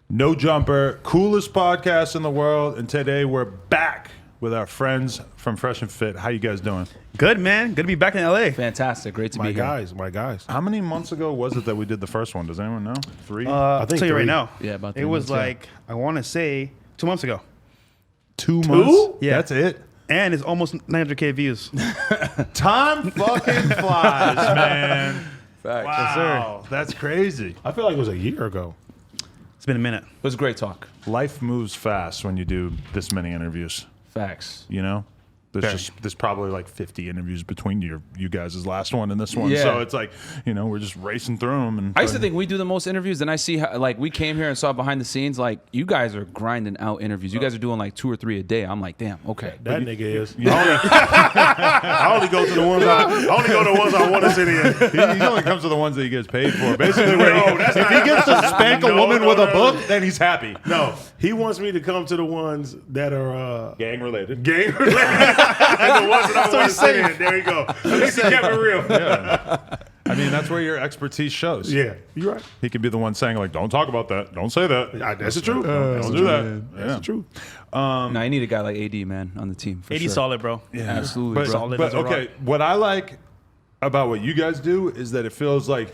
No Jumper, coolest podcast in the world. And today we're back with our friends from FreshandFit. How you guys doing? Good, man. Good to be back in LA. Fantastic. Great to be here. My guys. How many months ago was it that we did the first one? Does anyone know? 3? I think tell you 3. right now. Yeah, about it was like, I want to say 2 months ago. 2 months? Yeah. That's it? And it's almost 900K views. Time fucking flies, man. Facts. Wow. That's crazy. I feel like it was a year ago. It's been a minute. It was a great talk. Life moves fast when you do this many interviews, Facts. you know? There's probably like 50 interviews between you guys' last one and this one. Yeah. So it's like, we're just racing through them. And I used to think we do the most interviews, and I see how, like, we came here and saw behind the scenes, like, you guys are grinding out interviews. You guys are doing like 2 or 3 a day. I'm like, damn, okay. That nigga is. I only go to the ones I want to sit in. he only comes to the ones that he gets paid for. Basically, if he gets to spank a woman with a book, then he's happy. No, he wants me to come to the ones that are Gang related. gang related. And the ones that I want to sit in. There you go. At least he kept it real. Yeah. I mean, that's where your expertise shows. Yeah, you're right. He can be the one saying, like, don't talk about that. Don't say that. That's the truth. Don't do that. That's the truth. No, I need a guy like AD, man, on the team. For 80 sure. solid, bro. Yeah. Absolutely, But, bro. Solid but as a rock. okay, what I like about what you guys do is that it feels like,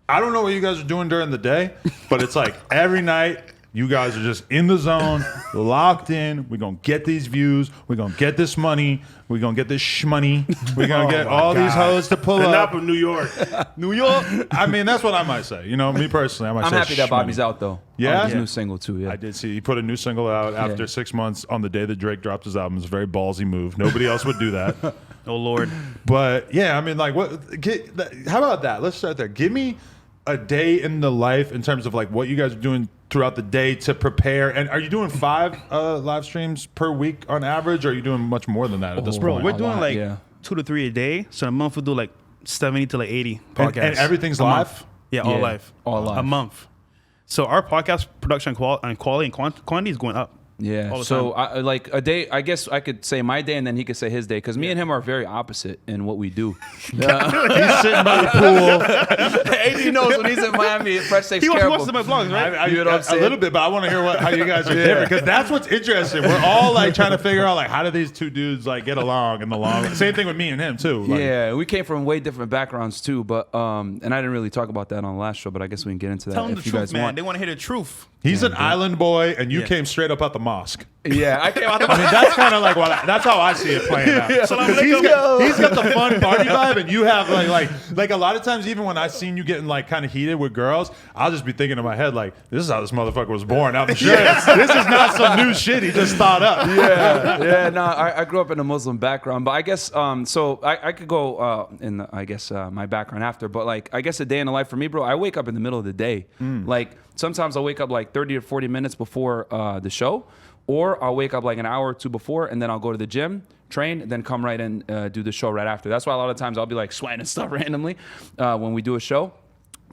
I don't know what you guys are doing during the day, but it's like every night, you guys are just in the zone, locked in. We're going to get these views. We're going to get this money. We're going to get this shmoney. We're going to get all these hoes to pull And not up. from New York. New York? I mean, that's what I might say. Me personally, I might I'm say happy that shmoney. Bobby's out, though. Yeah? On his Yeah. new single, too, yeah. I did see he put a new single out after 6 months on the day that Drake dropped his album. It's a very ballsy move. Nobody else would do that. Oh, Lord. But yeah, I mean, like, how about that? Let's start there. Give me a day in the life in terms of like what you guys are doing throughout the day to prepare. And are you doing 5 live streams per week on average, or are you doing much more than that at this Bro, point? we're A doing lot, like yeah. 2 to 3 a day. So a month we'll do like 70 to like 80 podcasts. And everything's A live? month. Yeah, all Yeah, live. all live. A month. So our podcast production quality and quantity is going up. Yeah. all the So, time. like a day, I guess I could say my day, and then he could say his day, because me and him are very opposite in what we do. He's sitting by the pool. AD knows when he's in Miami, Fresh takes He care of watches him. my vlogs, right? You know what I'm A saying? little bit, but I want to hear how you guys are different, because that's what's interesting. We're all like trying to figure out like how do these two dudes like get along in the long run. Same thing with me and him too. Like, Yeah, we came from way different backgrounds too, but and I didn't really talk about that on the last show, but I guess we can get into that Tell them the if you truth, guys man. want. They want to hear the truth. He's an island boy, and you Yeah. came straight up out the mosque. Yeah, I came out the I mean, that's kind of like that's how I see it playing out. Because he's got the fun party vibe, and you have like a lot of times, even when I've seen you getting like kind of heated with girls, I'll just be thinking in my head like, this is how this motherfucker was born out the shit. This is not some new shit he just thought up. yeah, no, I grew up in a Muslim background, but I guess so I could go in I guess my background after, but like I guess a day in the life for me, bro, I wake up in the middle of the day. Like sometimes I'll wake up like 30 or 40 minutes before the show, or I'll wake up like an hour or 2 before, and then I'll go to the gym, train, and then come right in do the show right after. That's why a lot of times I'll be like sweating and stuff randomly when we do a show.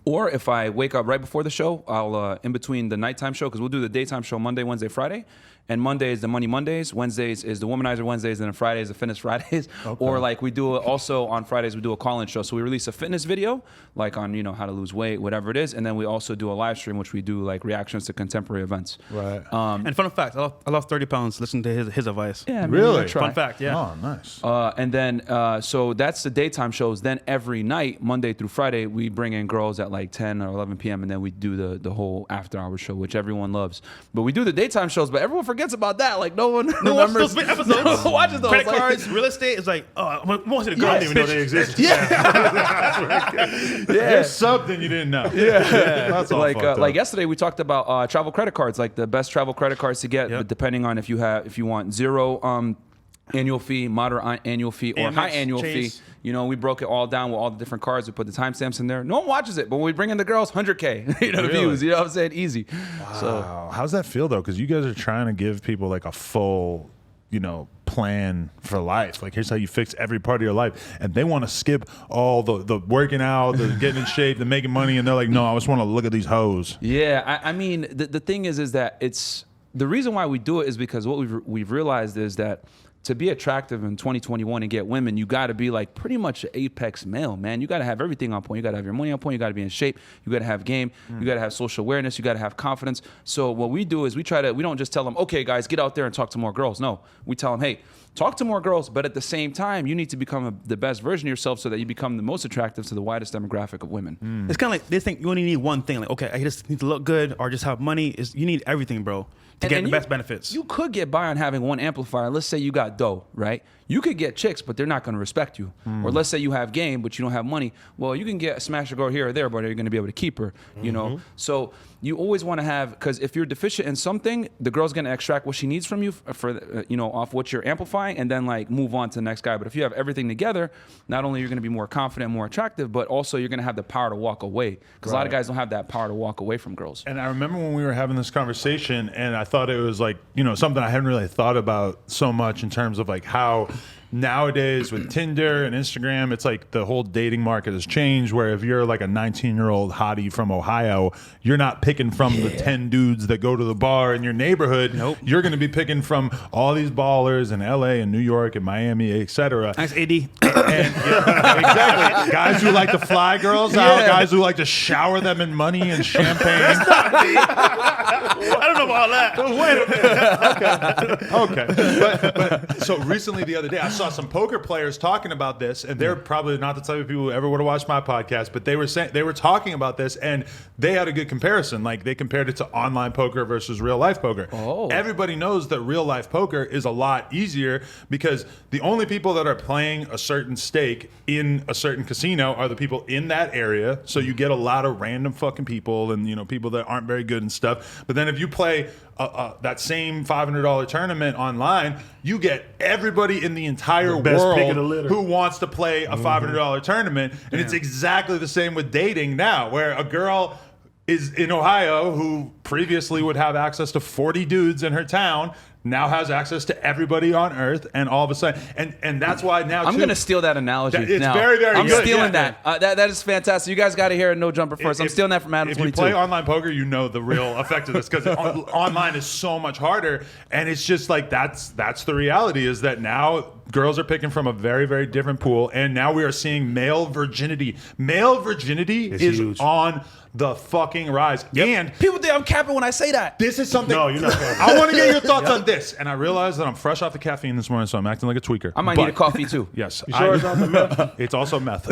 Or if I wake up right before the show, I'll in between the nighttime show, because we'll do the daytime show Monday, Wednesday, Friday. And Monday is the Money Mondays, Wednesdays is the Womanizer Wednesdays, and then Fridays the Fitness Fridays. Okay. Or like we do also on Fridays we do a call-in show. So we release a fitness video, like on how to lose weight, whatever it is, and then we also do a live stream, which we do like reactions to contemporary events. Right. And fun fact, I lost 30 pounds listening to his advice. Yeah, Really? try. Fun fact, yeah. Oh, nice. And then, so that's the daytime shows. Then every night, Monday through Friday, we bring in girls at like 10 or 11 p.m. and then we do the whole after hours show, which everyone loves. But we do the daytime shows, but everyone forgets about that. Like no one remembers those big episodes. No one watches those. Credit Like- cards, real estate is like, oh, I want to see the I girl. didn't even know they existed. There's something you didn't know. Yeah. That's all like fucked up. like yesterday we talked about travel credit cards, like the best travel credit cards to get, Yep. but depending on if you want zero annual fee, moderate annual fee, or Amex, high annual Chase. fee. We broke it all down with all the different cards. We put the timestamps in there. No one watches it, but when we bring in the girls, 100K Really? views. You know what I'm saying? Easy. So Wow. How's that feel though? Because you guys are trying to give people like a full, plan for life. Like here's how you fix every part of your life, and they want to skip all the working out, the getting in shape, the making money, and they're like, no, I just want to look at these hoes. yeah, I mean, the thing is that it's the reason why we do it is because what we've realized is that to be attractive in 2021 and get women, you got to be like pretty much an apex male, man. You got to have everything on point. You got to have your money on point. You got to be in shape. You got to have game. You got to have social awareness. You got to have confidence. So what we do is we don't just tell them, okay, guys, get out there and talk to more girls. No, we tell them, hey, talk to more girls, but at the same time, you need to become the best version of yourself so that you become the most attractive to the widest demographic of women. It's kind of like they think you only need one thing. Like, okay, I just need to look good or just have money. You need everything, bro, to get the best benefits. You could get by on having one amplifier. Let's say you got dough, right? You could get chicks, but they're not going to respect you. Or let's say you have game, but you don't have money. Well, you can smash a girl here or there, but you're going to be able to keep her, you know? So you always want to have, because if you're deficient in something, the girl's going to extract what she needs from you off what you're amplifying and then like move on to the next guy. But if you have everything together, not only you're going to be more confident, more attractive, but also you're going to have the power to walk away. Because a lot of guys don't have that power to walk away from girls. And I remember when we were having this conversation, and I thought it was like, something I hadn't really thought about so much in terms of like how nowadays with Tinder and Instagram, it's like the whole dating market has changed, where if you're like a 19-year-old hottie from Ohio, you're not picking from the 10 dudes that go to the bar in your neighborhood. Nope. You're going to be picking from all these ballers in LA and New York and Miami, etc. Thanks, AD. And exactly. Guys who like to fly girls out, guys who like to shower them in money and champagne. I don't know about that. Wait a minute. Okay. But so recently, the other day, I saw some poker players talking about this, and they're probably not the type of people who ever would have watched my podcast, but they were talking about this, and they had a good comparison. Like they compared it to online poker versus real life poker. Oh. Everybody knows that real life poker is a lot easier because the only people that are playing a certain stake in a certain casino are the people in that area. So you get a lot of random fucking people and people that aren't very good and stuff. But then if you play that same $500 tournament online, you get everybody in the entire best pick of the world litter. who wants to play a $500 tournament. And it's exactly the same with dating now, where a girl is in Ohio who previously would have access to 40 dudes in her town now has access to everybody on earth, and all of a sudden, and that's why now I'm going to steal that analogy. It's now. very, very I'm good. stealing Yeah, that. That is fantastic. You guys got to hear it. No jumper first. I'm stealing that from Adam If 22. you play online poker, you know the real effect of this because online is so much harder, and it's just like that's the reality is that now girls are picking from a very, very different pool, and now we are seeing male virginity. Male virginity is huge. on the fucking rise. And People think I'm capping when I say that. this is something. No, you're not. I want to get your thoughts on this. And I realize that I'm fresh off the caffeine this morning, so I'm acting like a tweaker. I might But- need a coffee too. Yes. You sure it's not the meth? It's also meth.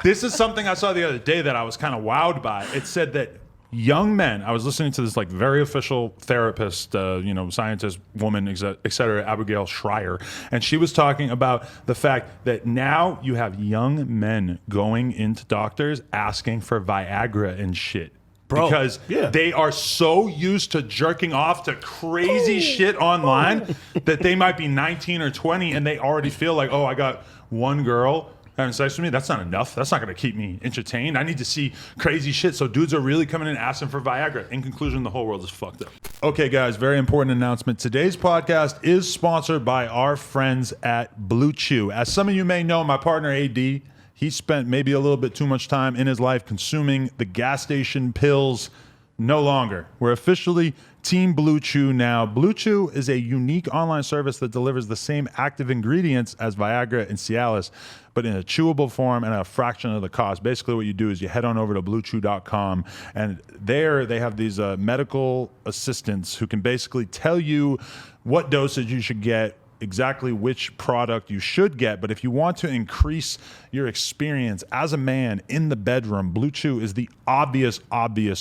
This is something I saw the other day that I was kind of wowed by. It said that young men, I was listening to this like very official therapist, scientist, woman, et cetera, Abigail Schreier, and she was talking about the fact that now you have young men going into doctors asking for Viagra and shit. Bro, Because yeah. they are so used to jerking off to crazy shit online that they might be 19 or 20 and they already feel like, oh, I got one girl having sex with me. That's not enough. That's not going to keep me entertained. I need to see crazy shit. So dudes are really coming in asking for Viagra. In conclusion, the whole world is fucked up. Okay, guys, very important announcement. Today's podcast is sponsored by our friends at Blue Chew. As some of you may know, my partner AD, he spent maybe a little bit too much time in his life consuming the gas station pills. No longer. We're officially Team Blue Chew now. Blue Chew is a unique online service that delivers the same active ingredients as Viagra and Cialis, but in a chewable form and at a fraction of the cost. Basically what you do is you head on over to bluechew.com, and there they have these medical assistants who can basically tell you what dosage you should get, exactly which product you should get. But if you want to increase your experience as a man in the bedroom, Blue Chew is the obvious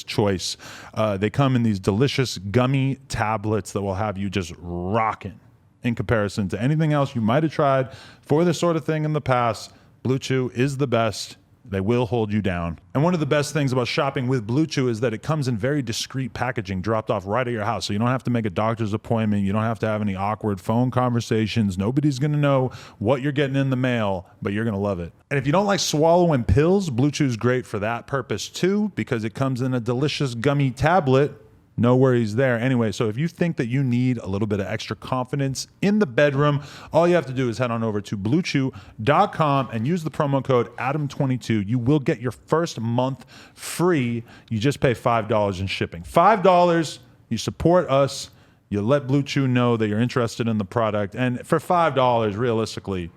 choice. They come in these delicious gummy tablets that will have you just rocking in comparison to anything else you might have tried for this sort of thing in the past. Blue Chew is the best. They will hold you down. And one of the best things about shopping with Blue Chew is that it comes in very discreet packaging, dropped off right at your house. So you don't have to make a doctor's appointment. You don't have to have any awkward phone conversations. Nobody's going to know what you're getting in the mail, but you're going to love it. And if you don't like swallowing pills, Blue Chew's great for that purpose too, because it comes in a delicious gummy tablet. No worries there. Anyway, so if you think that you need a little bit of extra confidence in the bedroom, all you have to do is head on over to bluechew.com and use the promo code ADAM22. You will get your first month free. You just pay $5 in shipping. $5, you support us, You let Blue Chew know that you're interested in the product. And for $5, realistically,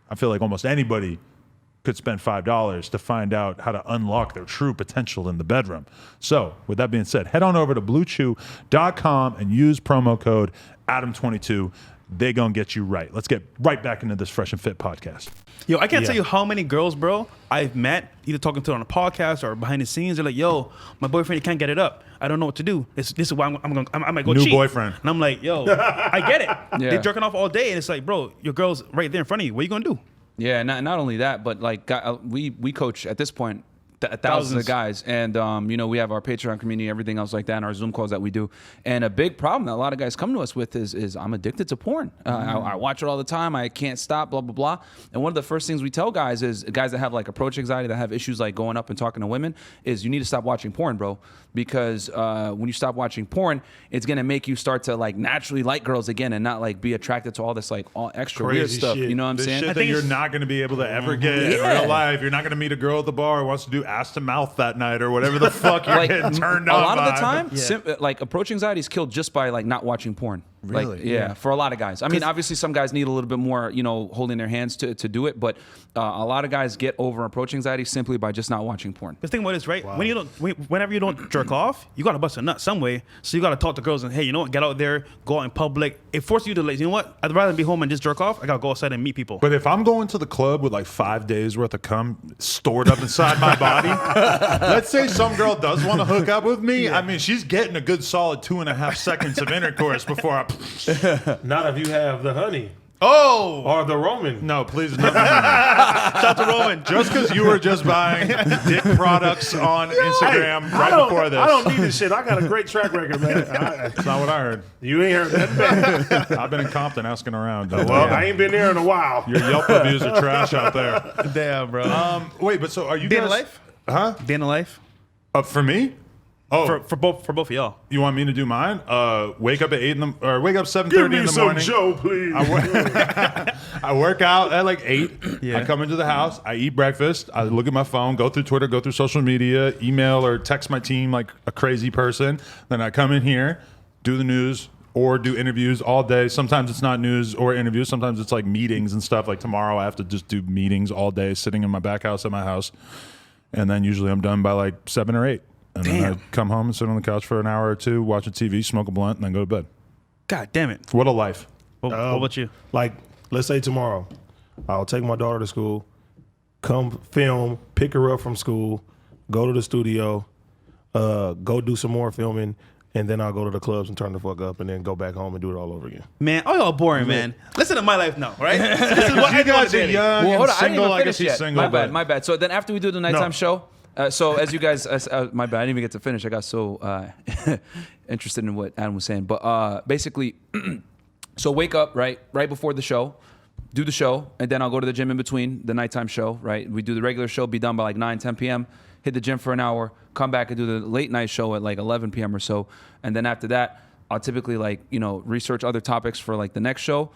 I feel like almost anybody could spend $5 to find out how to unlock their true potential in the bedroom. So with that being said, head on over to bluechew.com and use promo code Adam22. They're going to get you right. Let's get right back into this Fresh and Fit podcast. Yo, I can't tell you how many girls, bro, I've met either talking to on a podcast or behind the scenes. They're like, yo, my boyfriend, he can't get it up. I don't know what to do. This is why I might go New cheat. boyfriend. And I'm like, yo, I get it. Yeah. They're jerking off all day. And it's like, bro, your girl's right there in front of you. What are you going to do? Yeah, not only that, but like we coach at this point thousands of guys, and we have our Patreon community, everything else like that, and our Zoom calls that we do. And a big problem that a lot of guys come to us with is I'm addicted to porn. I watch it all the time. I can't stop. Blah blah blah. And one of the first things we tell guys is guys that have like approach anxiety, that have issues like going up and talking to women, is you need to stop watching porn, bro. Because when you stop watching porn, it's gonna make you start to like naturally like girls again and not like be attracted to all this like all extra Crazy weird stuff. shit. You know what I'm This saying? shit that you're not going to be able to ever get in Yeah. real life. You're not going to meet a girl at the bar who wants to do ass to mouth that night or whatever the fuck you're Like getting turned a on lot of the by. time, like approach anxiety is killed just by like not watching porn. Really? Like, yeah, for a lot of guys. I mean, obviously some guys need a little bit more, holding their hands to do it, but a lot of guys get over approach anxiety simply by just not watching porn. Because think about this, right? Whenever you don't jerk off, you got to bust a nut some way. So you got to talk to girls and, hey, you know what? Get out there, go out in public. It forces you to, like, you know what? I'd rather be home and just jerk off. I got to go outside and meet people. But if I'm going to the club with like 5 days worth of cum stored up inside my body, let's say some girl does want to hook up with me. I mean, she's getting a good solid 2.5 seconds of intercourse before I. Not if you have the honey Oh! or the Roman. No, please, no. Shout out to Roman. Just because you were just buying dick products on Instagram right before this. I don't need this shit. I got a great track record, man. That's not what I heard. You ain't heard that. I've been in Compton asking around. Well, I ain't been there in a while. Your Yelp reviews are trash out there. Damn, bro. Wait, but so are you Day in guys? the life? Huh? Day in the life? For me? Oh, For both of y'all. you want me to do mine? Wake up at 8 or wake up 7:30 Give in me the some morning. Joe, please. I work out at like 8. Yeah. I come into the house. I eat breakfast. I look at my phone, go through Twitter, go through social media, email or text my team like a crazy person. Then I come in here, do the news or do interviews all day. Sometimes it's not news or interviews. Sometimes it's like meetings and stuff. Like tomorrow I have to just do meetings all day sitting in my back house at my house. And then usually I'm done by like 7 or 8. And then I come home and sit on the couch for an hour or two, watch a TV, smoke a blunt, and then go to bed. God damn it. What a life. What about you? Like, let's say tomorrow, I'll take my daughter to school, come film, pick her up from school, go to the studio, go do some more filming, and then I'll go to the clubs and turn the fuck up and then go back home and do it all over again. Man, all y'all boring, man. Listen to my life now, right? This is what I You do on a guys are daily. young Well, and hold on, single. I I didn't guess even he's finish yet. single. My bad. So then after we do the nighttime show, so as you guys, my bad, I didn't even get to finish. I got so interested in what Adam was saying. But basically, so wake up right before the show, do the show, and then I'll go to the gym in between the nighttime show, right? We do the regular show, be done by like 9, 10 p.m., hit the gym for an hour, come back and do the late night show at like 11 p.m. or so. And then after that, I'll typically research other topics for like the next show,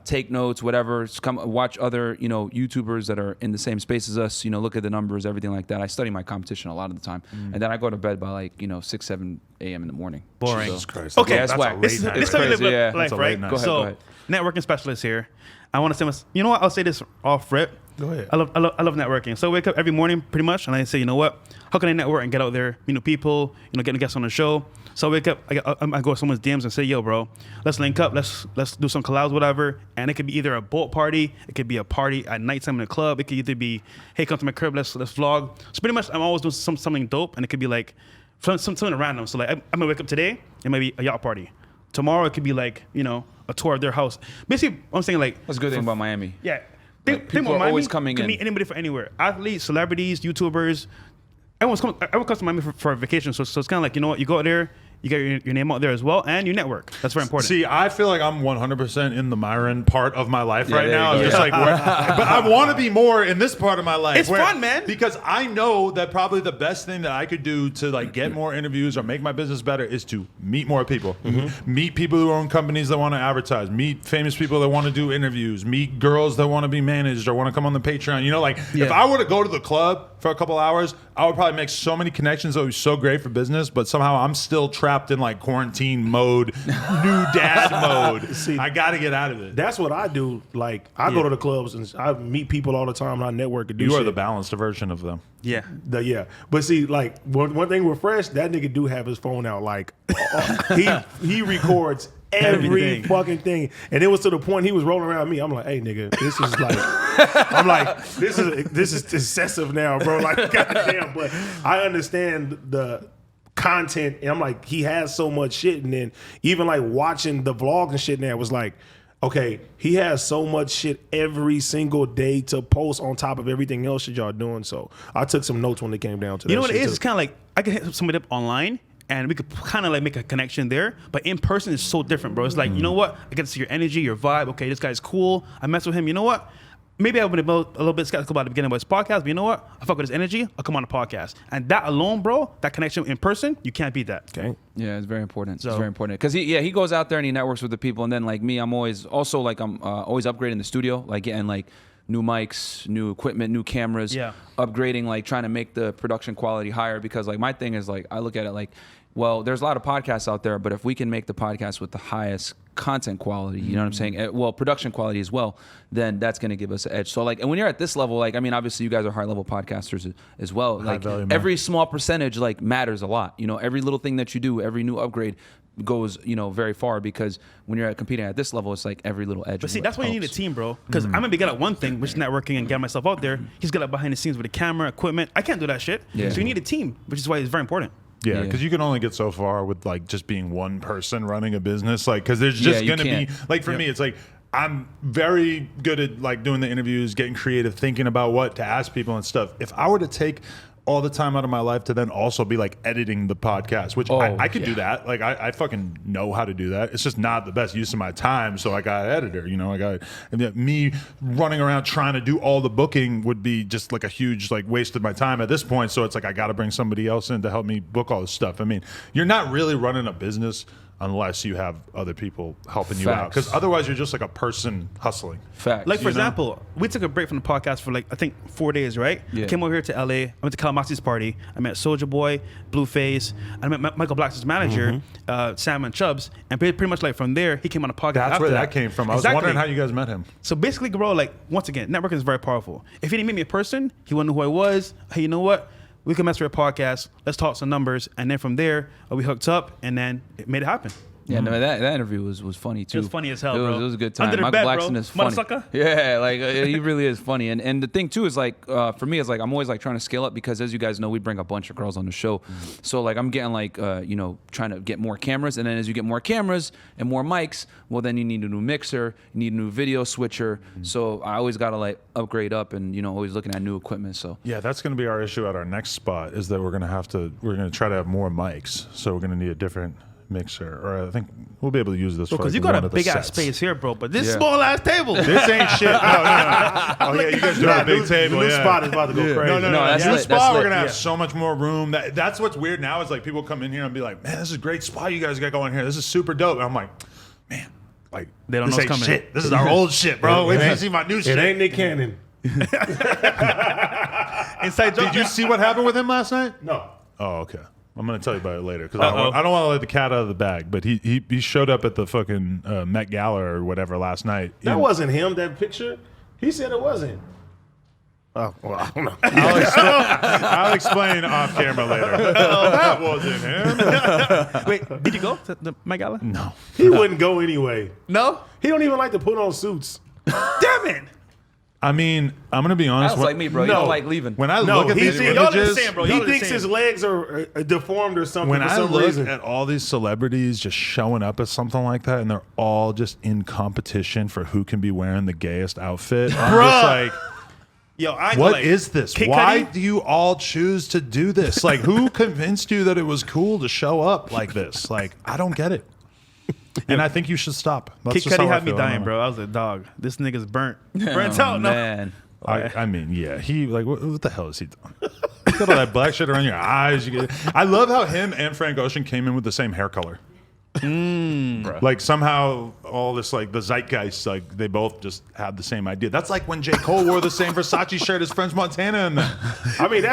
take notes, whatever. Just come watch other, YouTubers that are in the same space as us, look at the numbers, everything like that. I study my competition a lot of the time. And then I go to bed by like, 6, 7 a.m. in the morning. Boring. Jesus Christ. Okay, that's whack. This is It's how you live crazy, yeah. life, That's a right? late night. Go ahead, So, go ahead. networking specialist here. I want to say, you know what? I'll say this off rip. Go ahead. I love networking. So I wake up every morning pretty much, and I say, you know what? How can I network and get out there, people, getting guests on the show? So I wake up, I go to someone's DMs and say, yo, bro, let's link up, let's do some collabs, whatever. And it could be either a boat party, it could be a party at nighttime in the club, it could either be, hey, come to my crib, let's vlog. So pretty much I'm always doing something dope, and it could be like something random. So like I'm gonna wake up today, it might be a yacht party. Tomorrow it could be like, a tour of their house. Basically, I'm saying like That's a good thing about Miami. yeah. Like, people are always coming can in. meet anybody from anywhere. Athletes, celebrities, YouTubers. Everyone comes to Miami for a vacation. So it's kind of like, you know what? You go out there, you get your name out there as well, and you network. That's very important. See, I feel like I'm 100% in the Myron part of my life right there now. you go. Just like, but I want to be more in this part of my life. It's fun, man. Because I know that probably the best thing that I could do to like get more interviews or make my business better is to meet more people. Meet people who own companies that want to advertise. Meet famous people that want to do interviews. Meet girls that want to be managed or want to come on the Patreon. If I were to go to the club for a couple hours, I would probably make so many connections that would be so great for business, but somehow I'm still trapped trapped in like quarantine mode, new dad mode. See, I got to get out of it. That's what I do. Like I go to the clubs and I meet people all the time. And I network and do You shit. are the balanced version of them. Yeah. Yeah, but see, like one thing with Fresh, that nigga do have his phone out. Like he records every Everything. fucking thing, and it was to the point he was rolling around me. I'm like, hey nigga, this is like, I'm like, this is excessive now, bro. Like, goddamn. But I understand the content, and I'm like, he has so much shit, and then even like watching the vlogs and shit now was like. Okay, he has so much shit every single day to post on top of everything else that y'all doing. So I took some notes when it came down to that. You know what it shit is? too. It's kind of like I can hit somebody up online and we could kind of like make a connection there. But in person, it's so different, bro. It's like, you know what? I get to see your energy, your vibe. Okay, this guy's cool. I mess with him. You know what? Maybe I would have been a little bit skeptical about the beginning of his podcast, but you know what? I fuck with his energy. I'll come on the podcast. And that alone, bro, that connection in person, you can't beat that. Okay. Yeah, it's very important. So- It's very important because he goes out there and he networks with the people, and then like me, I'm always also like I'm always upgrading the studio, like getting like new mics, new equipment, new cameras, Yeah. upgrading, like trying to make the production quality higher because like my thing is like I look at it like, well, there's a lot of podcasts out there, but if we can make the podcast with the highest content quality, you know what I'm saying? Well, production quality as well, then that's going to give us an edge. So like, and when you're at this level, like, I mean, obviously you guys are high level podcasters as well. Like value, man. every small percentage like matters a lot. You know, every little thing that you do, every new upgrade goes, you know, very far because when you're competing at this level, it's like every little edge. But see, that's why you need a team, bro. Because I'm gonna be good at one thing, which is networking and getting myself out there. He's good at behind the scenes with the camera, equipment. I can't do that shit. Yeah. So you need a team, which is why it's very important. Yeah, Yeah. because you can only get so far with like just being one person running a business. Like, because there's just you gonna be can't. like for me, it's like I'm very good at like doing the interviews, getting creative, thinking about what to ask people and stuff. If I were to take all the time out of my life to then also be like editing the podcast, which I could do that. Like I fucking know how to do that. It's just not the best use of my time. So I got an editor, you know, and me running around trying to do all the booking would be just like a huge like waste of my time at this point. So it's like I got to bring somebody else in to help me book all this stuff. I mean, you're not really running a business unless you have other people helping you out. Facts. Because otherwise you're just like a person hustling. Facts. Like, for You know? example, we took a break from the podcast for like, I think 4 days, right? Yeah. I came over here to LA. I went to Kalamaxi's party. I met Soulja Boy, Blueface. I met Michael Black's manager, Sam and Chubbs. And pretty much like from there, he came on the podcast. That's after where that came from. I was Exactly. wondering how you guys met him. So basically, bro, like, once again, networking is very powerful. If he didn't meet me in person, he wouldn't know who I was. Hey, you know what? We can mess with a podcast. Let's talk some numbers. And then from there, we hooked up and then it made it happen. Yeah, no, that interview was funny too. was funny as hell, it was, bro. It was a good time. Under the Michael bed, Blackson bro. is funny. Motherfucker. Yeah, like he really is funny. And the thing too is like for me, it's like I'm always like trying to scale up because as you guys know, we bring a bunch of girls on the show. So like I'm getting like you know, trying to get more cameras, and then as you get more cameras and more mics, well then you need a new mixer, you need a new video switcher. So I always gotta like upgrade up and you know always looking at new equipment. So Yeah, that's going to be our issue at our next spot is that we're going to try to have more mics. So we're going to need a different mixer, or I think we'll be able to use this for Because like you got one a of the big ass sets. space here, bro. But this Yeah. small ass table. This ain't shit. No. Oh yeah, you guys do have a big table. The new yeah. spot is about to go crazy. No, No, that's New lit, spot, that's we're lit. gonna have Yeah. so much more room. That's what's weird now is like people come in here and be like, "Man, this is a great spot you guys got going here. This is super dope." And I'm like, "Man, like They don't this know ain't what's coming. shit. This is our old shit, bro. Wait till you see my new shit." It ain't Nick Cannon. Inside joke. Did you see what happened with him last night? No. Oh, okay. I'm gonna tell you about it later because I don't want to let the cat out of the bag. But he showed up at the fucking Met Gala or whatever last night. That wasn't him, that picture. He said it wasn't. Oh, well, I don't know. I'll explain off camera later. That wasn't him. Wait, did you go to the Met Gala? No. He wouldn't go anyway. No? He don't even like to put on suits. Damn it. I mean, I'm gonna be honest. that's like me, bro. You No. don't like leaving. When I No, look at he these see- y'all are the images, same, bro. He Y'all are the thinks same. his legs are deformed or something when for I some look reason. at all these celebrities just showing up as something like that, and they're all just in competition for who can be wearing the gayest outfit, I'm just like, Yo, I what is this? Kid Why Cudi? do you all choose to do this? Like, who convinced you that it was cool to show up like this? Like, I don't get it. And I think you should stop. That's Kid just how Cudi I had me feel. I don't dying, know. bro. I was like, dog, this nigga's burnt. Burnt out, no. Man. I mean, yeah, he like what the hell is he doing? You got all that black shit around your eyes. I love how him and Frank Ocean came in with the same hair color. Like somehow all this like the zeitgeist, like they both just have the same idea. That's like when J. Cole wore the same Versace shirt as French Montana and them. I mean,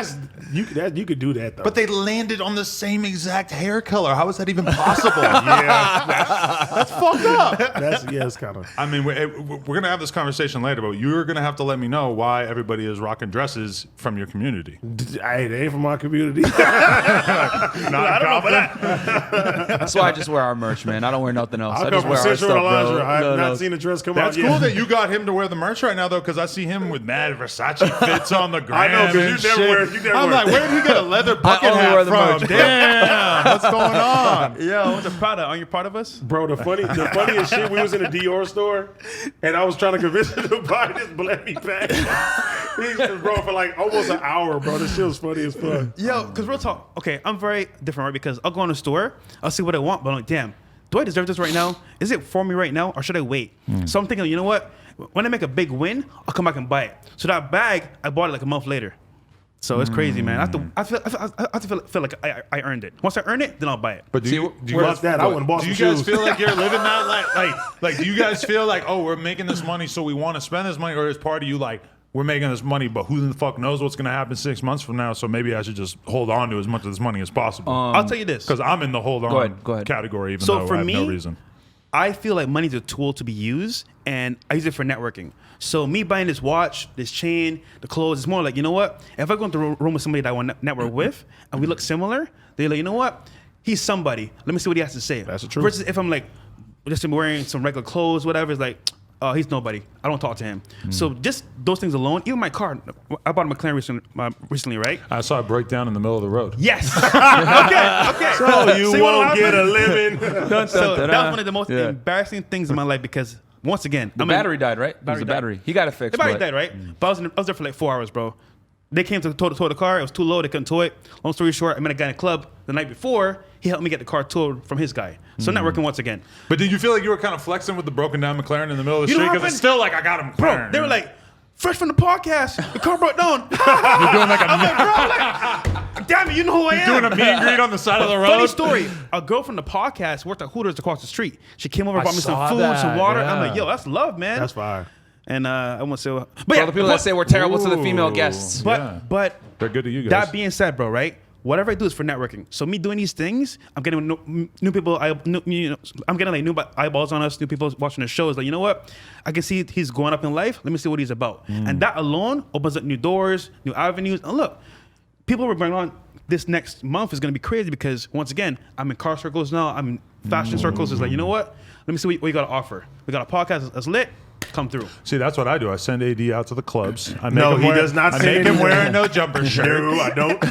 you could do that though. But they landed on the same exact hair color. How is that even possible? That's fucked up. It's kind of. I mean, we're going to have this conversation later, but you're going to have to let me know why everybody is rocking dresses from your community. Hey, they ain't from my community. I don't know for that. That's why I just wear our merch, man. I don't wear nothing else. I I just come wear from our Central stuff, Lingerie. bro. I have No, not no. seen a dress come That's out cool yet. that you got him to wear the merch right now, though, because I see him with mad Versace fits on the gram. I know, 'cause you and never shit. wear- you never I'm wear- like, where did he get a leather bucket only hat wear the from? merch, bro. Damn, what's going on? Yo, what's the Prada? Aren't you proud of us? Bro, the funniest shit, we was in a Dior store, and I was trying to convince him to buy this Blammies pack. Bro, for like almost an hour, bro. This shit was funny as fuck. Yo, because real talk. Okay, I'm very different, right? Because I'll go in the store, I'll see what I want, but I'm like, damn, do I deserve this right now? Is it for me right now, or should I wait? So I'm thinking, you know what? When I make a big win, I'll come back and buy it. So that bag, I bought it like a month later. So it's crazy, man. I have to feel like I earned it. Once I earn it, then I'll buy it. But do you Fuck that. I wouldn't bought do you some guys shoes. feel like you're living that like do you guys feel like, oh, we're making this money so we want to spend this money, or is part of you like, we're making this money, but who the fuck knows what's going to happen 6 months from now, so maybe I should just hold on to as much of this money as possible? I'll tell you this. Because I'm in the hold on Go ahead. category, even So though for I have no me, reason. I feel like money's a tool to be used, and I use it for networking. So me buying this watch, this chain, the clothes, it's more like, you know what? If I go into a room with somebody that I want to network with, and we look similar, they're like, you know what? He's somebody. Let me see what he has to say. That's the truth. Versus if I'm like, just wearing some regular clothes, whatever, it's like, oh, he's nobody. I don't talk to him. So just those things alone, even my car, I bought a McLaren recently, right? I saw it break down in the middle of the road. Yes. okay. So you See what won't get a happened? living. So that was one of the most embarrassing things in my life because once again, The battery died, right? It was Battery the died. battery. He got it fixed. the battery but- died, right? But I was there for like 4 hours, bro. They came to tow the car. It was too low. They couldn't tow it. Long story short, I met a guy in a club the night before. He helped me get the car towed from his guy. So networking once again. But did you feel like you were kind of flexing with the broken down McLaren in the middle of the You know street? what Because it's happened? still like, I got him Bro, McLaren. they were like, fresh from the podcast. The car broke down. You're doing like I'm like, bro, like, damn it, you know who I am. doing a meet and greet on the side of the road. Funny story. A girl from the podcast worked at Hooters across the street. She came over, brought me some saw food, some that, water. yeah. I'm like, yo, that's love, man. That's fire. And I won't say, but For yeah, all the people that say we're terrible to the female Ooh. guests. Yeah. but They're good to you guys. that being said, bro, right? Whatever I do is for networking. So me doing these things, I'm getting new people. I'm getting like new eyeballs on us, new people watching the show. It's like, you know what? I can see he's going up in life. Let me see what he's about. And that alone opens up new doors, new avenues. And look, people we're bringing on this next month is going to be crazy because once again, I'm in car circles now. I'm in fashion circles. It's like, you know what? Let me see what you got to offer. We got a podcast that's lit. Come through. See, that's what I do. I send AD out to the clubs. I make No, him he wear, does not I send make him AD. wear no jumper shirt. No, I don't.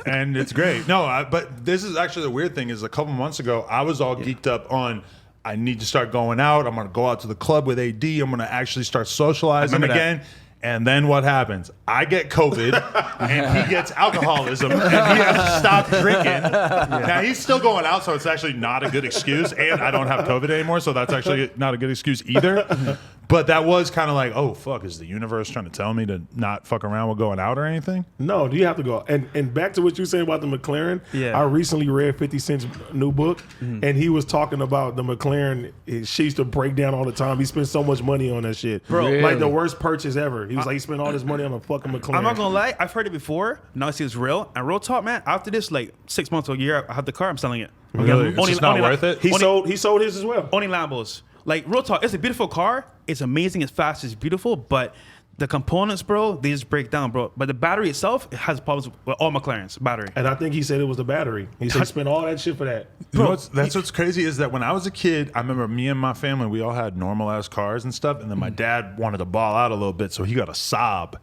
And it's great. No, but this is actually the weird thing is a couple months ago, I was all geeked up on I need to start going out. I'm going to go out to the club with AD. I'm going to actually start socializing remember that. again. And then what happens? I get COVID, and he gets alcoholism, and he has to stop drinking. Now, he's still going out, so it's actually not a good excuse. And I don't have COVID anymore, so that's actually not a good excuse either. But that was kind of like, oh, fuck, is the universe trying to tell me to not fuck around with going out or anything? No, do you have to go? And back to what you saying about the McLaren. Yeah. I recently read 50 Cent's new book, and he was talking about the McLaren. She used to break down all the time. He spent so much money on that shit. Bro. Really? Like the worst purchase ever. He was like, he spent all this money on a fucking McLaren. I'm not gonna lie, I've heard it before. Now I see it's real. And real talk, man. After this, like 6 months or a year, I have the car. I'm selling it. Really? It's just not worth it? He sold his as well. Only Lambos. Like real talk, it's a beautiful car. It's amazing. It's fast. It's beautiful. But the components, bro, they just break down, bro. But the battery itself, it has problems with all McLarens. Battery. And I think he said it was the battery. He said he spent all that shit for that. You know that's what's crazy is that when I was a kid, I remember me and my family, we all had normal ass cars and stuff. And then my dad wanted to ball out a little bit, so he got a Saab.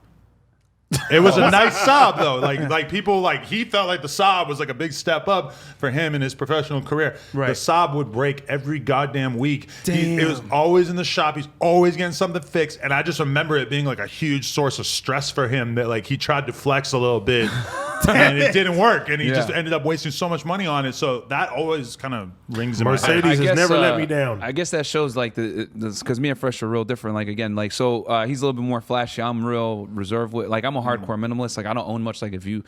It was a nice Saab though. Like people like he felt like the Saab was like a big step up for him in his professional career. Right. The Saab would break every goddamn week. Damn. It was always in the shop. He's always getting something fixed. And I just remember it being like a huge source of stress for him that like he tried to flex a little bit and it didn't work, and he Yeah. just ended up wasting so much money on it. So that always kind of rings in my head. Mercedes has never let me down. I guess that shows like because me and Fresh are real different. Like again, like so he's a little bit more flashy. I'm real reserved with like I'm a hardcore minimalist. Like I don't own much. Like if you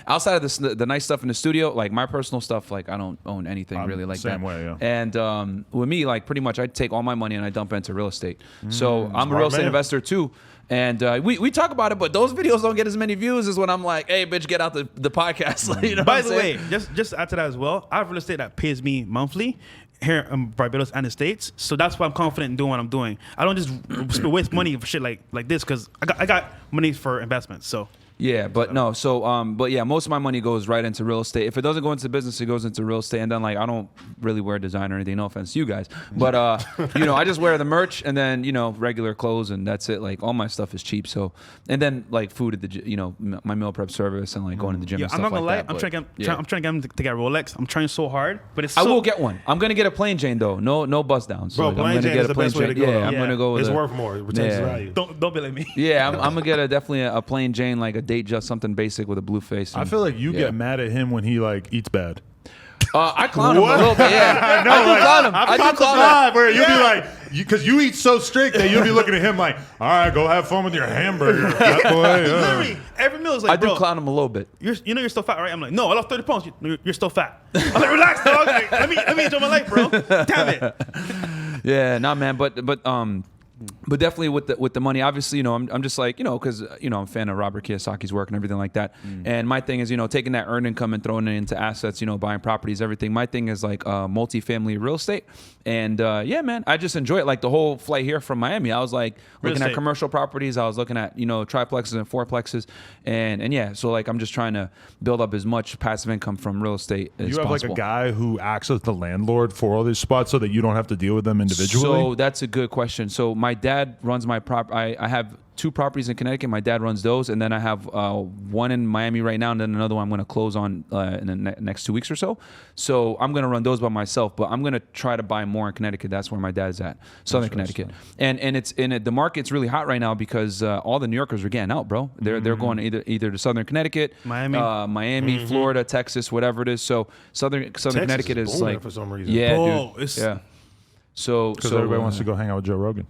outside of the nice stuff in the studio, like my personal stuff, like I don't own anything really like same that. way, yeah. And with me, like pretty much I take all my money and I dump it into real estate. So I'm a real estate man. investor too. And we talk about it, but those videos don't get as many views as when I'm like, hey, bitch, get out the podcast. Like, you know By what I'm the way, saying? just to add to that as well, I have real estate that pays me monthly here in Barbados and the States. So that's why I'm confident in doing what I'm doing. I don't just waste money for shit like this because I got money for investments. So Yeah, but no. So, but yeah, most of my money goes right into real estate. If it doesn't go into business, it goes into real estate. And then, like, I don't really wear design or anything. No offense to you guys, but you know, I just wear the merch and then regular clothes and that's it. Like, all my stuff is cheap. So, and then like food at the my meal prep service and like going to the gym. yeah, and I'm stuff not gonna like lie. that, I'm but, trying yeah. to get him to get Rolex. I'm trying so hard, but it's I so, will get one. I'm gonna get a plain Jane though. No bust downs. Bro, So plain I'm gonna Jane get is a the plain best way to Jane. go, Yeah, though. I'm gonna go with It's a- worth more. It protects Yeah. value. Don't be like me. Yeah, I'm gonna get definitely a plain Jane, like a date just something basic with a blue face. I and- feel like you yeah. get mad at him when he like eats bad. I clown him a little bit. Yeah, I do clown him. I do clown him. vibe where you'll be like, because you eat so strict that you'll be looking at him like, all right, go have fun with your hamburger, fat boy. Literally, every meal is like, I do bro, clown him a little bit. you're still fat, right? I'm like, no, I lost 30 pounds. You're still fat. I'm like, relax, dog. Like, let me enjoy my life, bro. Damn it. Yeah, nah, man, but definitely with the money, obviously, I'm just like, because I'm a fan of Robert Kiyosaki's work and everything like that. And my thing is, taking that earned income and throwing it into assets, buying properties, everything. My thing is like multifamily real estate. And yeah, man, I just enjoy it. Like the whole flight here from Miami, I was like looking at estate. commercial properties. I was looking at triplexes and fourplexes, and yeah, so like I'm just trying to build up as much passive income from real estate as You have possible. like a guy who acts as the landlord for all these spots so that you don't have to deal with them individually. So that's a good question. So my dad runs my I have 2 properties in Connecticut. My dad runs those, and then I have one in Miami right now, and then another one I'm going to close on in the next 2 weeks or so. So I'm going to run those by myself, but I'm going to try to buy more in Connecticut. That's where my dad's at, Southern Connecticut, and the market's really hot right now because all the New Yorkers are getting out, bro. They're going either to Southern Connecticut, Miami. Florida, Texas, whatever it is. So Southern Connecticut is is booming like for some reason. Yeah, Bro, dude. it's- Yeah. So because everybody wants to go hang out with Joe Rogan.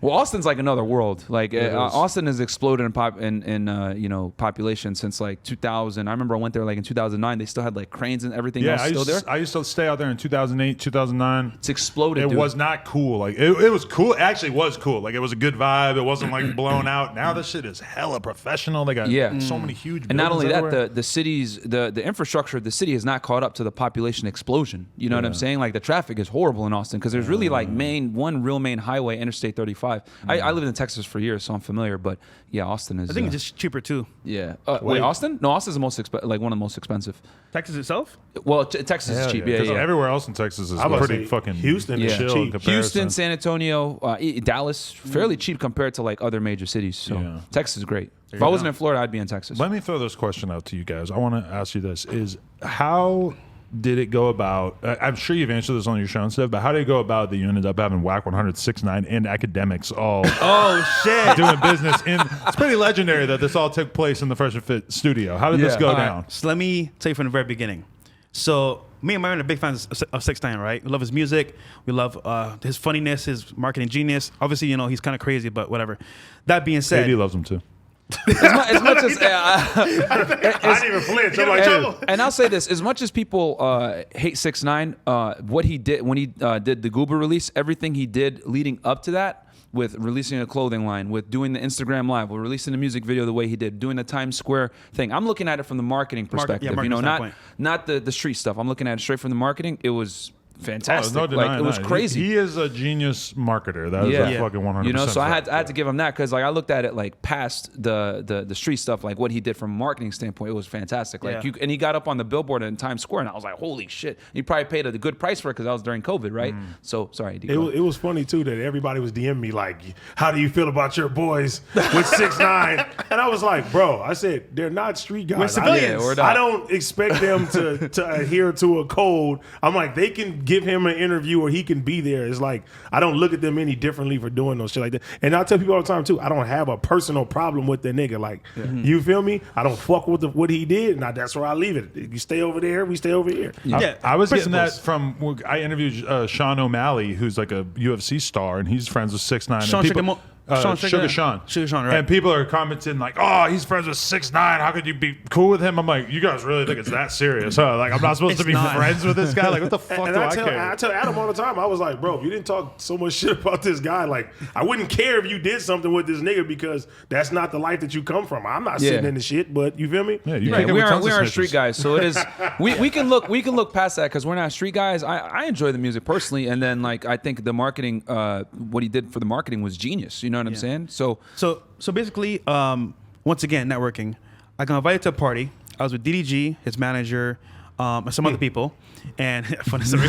Well, Austin's like another world. Like is. Austin has exploded in population since like 2000. I remember I went there like in 2009. They still had like cranes and everything else still there. I used to stay out there in 2008, 2009. It's exploded. It dude. was not cool. Like it was cool. It actually was cool. Like it was a good vibe. It wasn't like blown out. Now this shit is hella professional. They got so many huge. And not only buildings that, everywhere. the city's the infrastructure of the city has not caught up to the population explosion. You know what I'm saying? Like the traffic is horrible in Austin because there's really like one real main highway, Interstate 35. I lived in Texas for years, so I'm familiar. But yeah, Austin is. I think it's just cheaper too. yeah. Wait, Austin? No, Austin's the most like one of the most expensive. Texas itself? Well, Texas is cheap. Yeah, 'Cause yeah. everywhere else in Texas is I was about to pretty say, fucking Houston is Yeah. chill in cheap. comparison. Houston, San Antonio, Dallas, fairly cheap compared to like other major cities. So Yeah. Texas is great. If I wasn't in Florida, I'd be in Texas. Let me throw this question out to you guys. I want to ask you this: is how did it go about? I'm sure you've answered this on your show and stuff, but how did it go about that you ended up having WAC 106.9 and academics all Oh shit. doing business in? It's pretty legendary that this all took place in the FreshandFit studio. How did this go All right. down? So let me tell you from the very beginning. So me and Myron are big fans of 6ix9ine, right? We love his music. We love his funniness, his marketing genius. Obviously, he's kind of crazy, but whatever. That being said, AD loves him too. as much as I didn't even flinch. I'm like, and I'll say this: as much as people hate 6ix9ine, what he did when he did the Goober release, everything he did leading up to that, with releasing a clothing line, with doing the Instagram live, with releasing the music video the way he did, doing the Times Square thing. I'm looking at it from the marketing perspective, marketing standpoint. not the street stuff. I'm looking at it straight from the marketing. It was fantastic. Oh, no Like denying it was that. crazy. He is a genius marketer. That is Yeah. a fucking 100%. So I fact. had to give him that because like I looked at it like past the street stuff, like what he did from a marketing standpoint. It was fantastic. Like Yeah. and he got up on the billboard in Times Square, and I was like, holy shit! He probably paid a good price for it because that was during COVID, right? So sorry, D. It was funny too that everybody was DMing me like, "How do you feel about your boys with 6ix9ine?" And I was like, "Bro, I said they're not street guys. We're civilians. Yeah, we're not. I don't expect them to adhere to a code. I'm like, they can can give him an interview or he can be there. It's like I don't look at them any differently for doing those shit like that. And I tell people all the time too, I don't have a personal problem with the nigga. Like you feel me? I don't fuck with what he did. Now that's where I leave it. You stay over there, we stay over here. Yeah, I was getting that principles. from. I interviewed Sean O'Malley, who's like a UFC star, and he's friends with 6ix9ine. Sean Sugar Sean. Sugar Sean, right. And people are commenting like, "Oh, he's friends with 6ix9ine. How could you be cool with him?" I'm like, "You guys really think it's that serious, huh? Like, I'm not supposed to be not. friends with this guy? Like, what the fuck And do I I care?" tell Adam all the time, I was like, bro, if you didn't talk so much shit about this guy, like, I wouldn't care if you did something with this nigga because that's not the life that you come from. I'm not sitting in the shit, but you feel me? Yeah, you Yeah, kick it we with tons of aren't snitches. street guys, so it is. We can look past that because we're not street guys. I enjoy the music personally, and then like I think the marketing, what he did for the marketing was genius. You know what I'm saying? So basically, once again, networking. I got invited to a party. I was with DDG, his manager, and some other people. And funny story.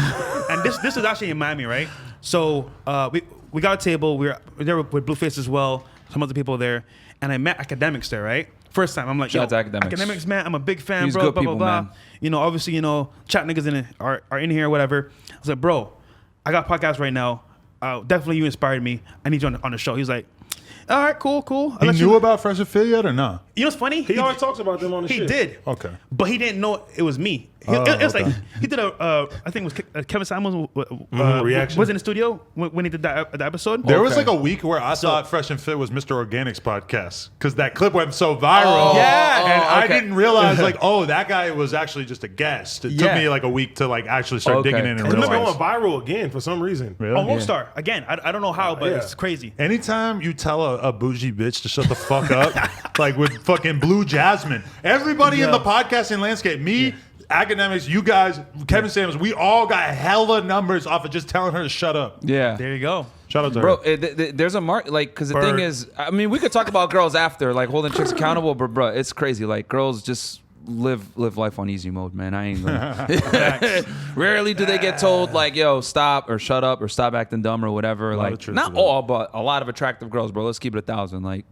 And this is actually in Miami, right? So we got a table. We were there with Blueface as well. Some other people there, and I met Academics there, right? First time, I'm like, Shout out to Academics. man, I'm a big fan, He's bro. good Blah people, blah blah. man. You know, obviously, chat niggas are in here, or whatever. I was like, bro, I got a podcast right now. Definitely, you inspired me. I need you on the show. He's like, all right, cool. He knew about FreshandFit yet or no? You know what's funny? He always talks about them on the He shit. did. Okay. But he didn't know it was me. Oh, it was okay. like he did I think it was Kevin Simons reaction. was in the studio when he did that episode. There was like a week where I thought Fresh and Fit was Mr. Organic's podcast because that clip went so viral. Yeah. And I okay. didn't realize like, oh, that guy was actually just a guest. It took Yeah. me like a week to like actually start Okay. digging in and I remember going realize. viral again for some reason. Really? on Lone Star again. I don't know how, but Yeah. it's crazy. Anytime you tell a bougie bitch to shut the fuck up, like with fucking Blue Jasmine, everybody in the podcasting landscape, me, Academics, you guys, Kevin Samuels, we all got hella numbers off of just telling her to shut up. Yeah. There you go. Shout out to Bro, her. there's a mark like because the Bird. thing is, I mean, we could talk about girls after like holding chicks accountable, but bro, it's crazy. Like girls just live life on easy mode, man. I ain't gonna. Rarely do they get told like, "Yo, stop" or "shut up" or "stop acting dumb" or whatever. of Like truth not to that. all, but a lot of attractive girls, bro. Let's keep it 1,000. Like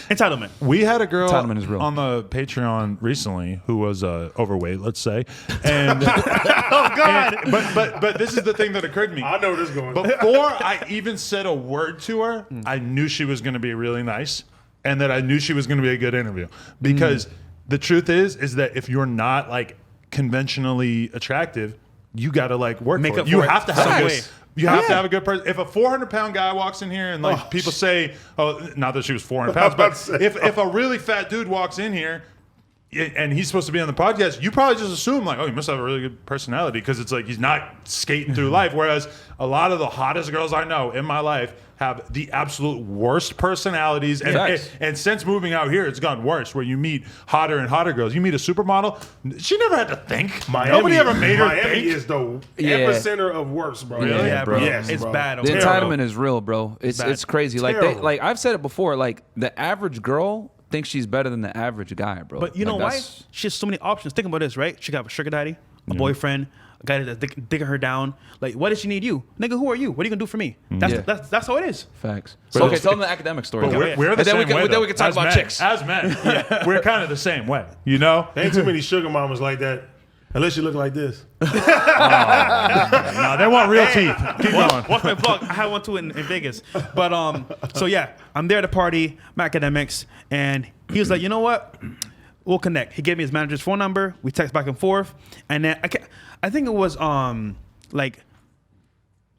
Entitlement. We had a girl Entitlement is real. on the Patreon recently who was overweight, let's say, and Oh God. but this is the thing that occurred to me. I know where this is going. Before I even said a word to her, I knew she was going to be really nice, and that I knew she was going to be a good interview. Because the truth is that if you're not like conventionally attractive, you got to like work Make for up it. You for it have to have some a way. good. You have to have a good person. If a 400-pound guy walks in here and like people say, "Oh, not that she was 400 pounds," but if a really fat dude walks in here and he's supposed to be on the podcast, you probably just assume like, "Oh, he must have a really good personality," because it's like he's not skating through life. Whereas a lot of the hottest girls I know in my life have the absolute worst personalities, Facts. and since moving out here, it's gotten worse. Where you meet hotter and hotter girls. You meet a supermodel, she never had to think. Nobody ever made her Miami think. is the Yeah. epicenter of worst, bro. Really? Yeah, bro. Yes, It's bro. bad. the Okay. Terrible. entitlement is real, bro. It's Bad. crazy. Like Terrible. like I've said it before. Like the average girl thinks she's better than the average guy, bro. But you Like, know why? that's- She has so many options. Think about this, right? She got a sugar daddy, a boyfriend, a guy that's digging her down. Like, why does she need you? Nigga, who are you? What are you gonna do for me? Yeah. That's how it is. Facts. But okay, it's- tell them the academic story. But Go. we're the And then same we can- way, then though. we can talk As about men. chicks. As men, we're kind of the same way, you know? There ain't too many sugar mamas like that. Unless you look like this. No, they want real teeth. Keep going. Watch my vlog. I had one too in Vegas. But so yeah, I'm there at the party, my Academics, and he was like, you know what? We'll connect. He gave me his manager's phone number. We text back and forth, and then I think it was like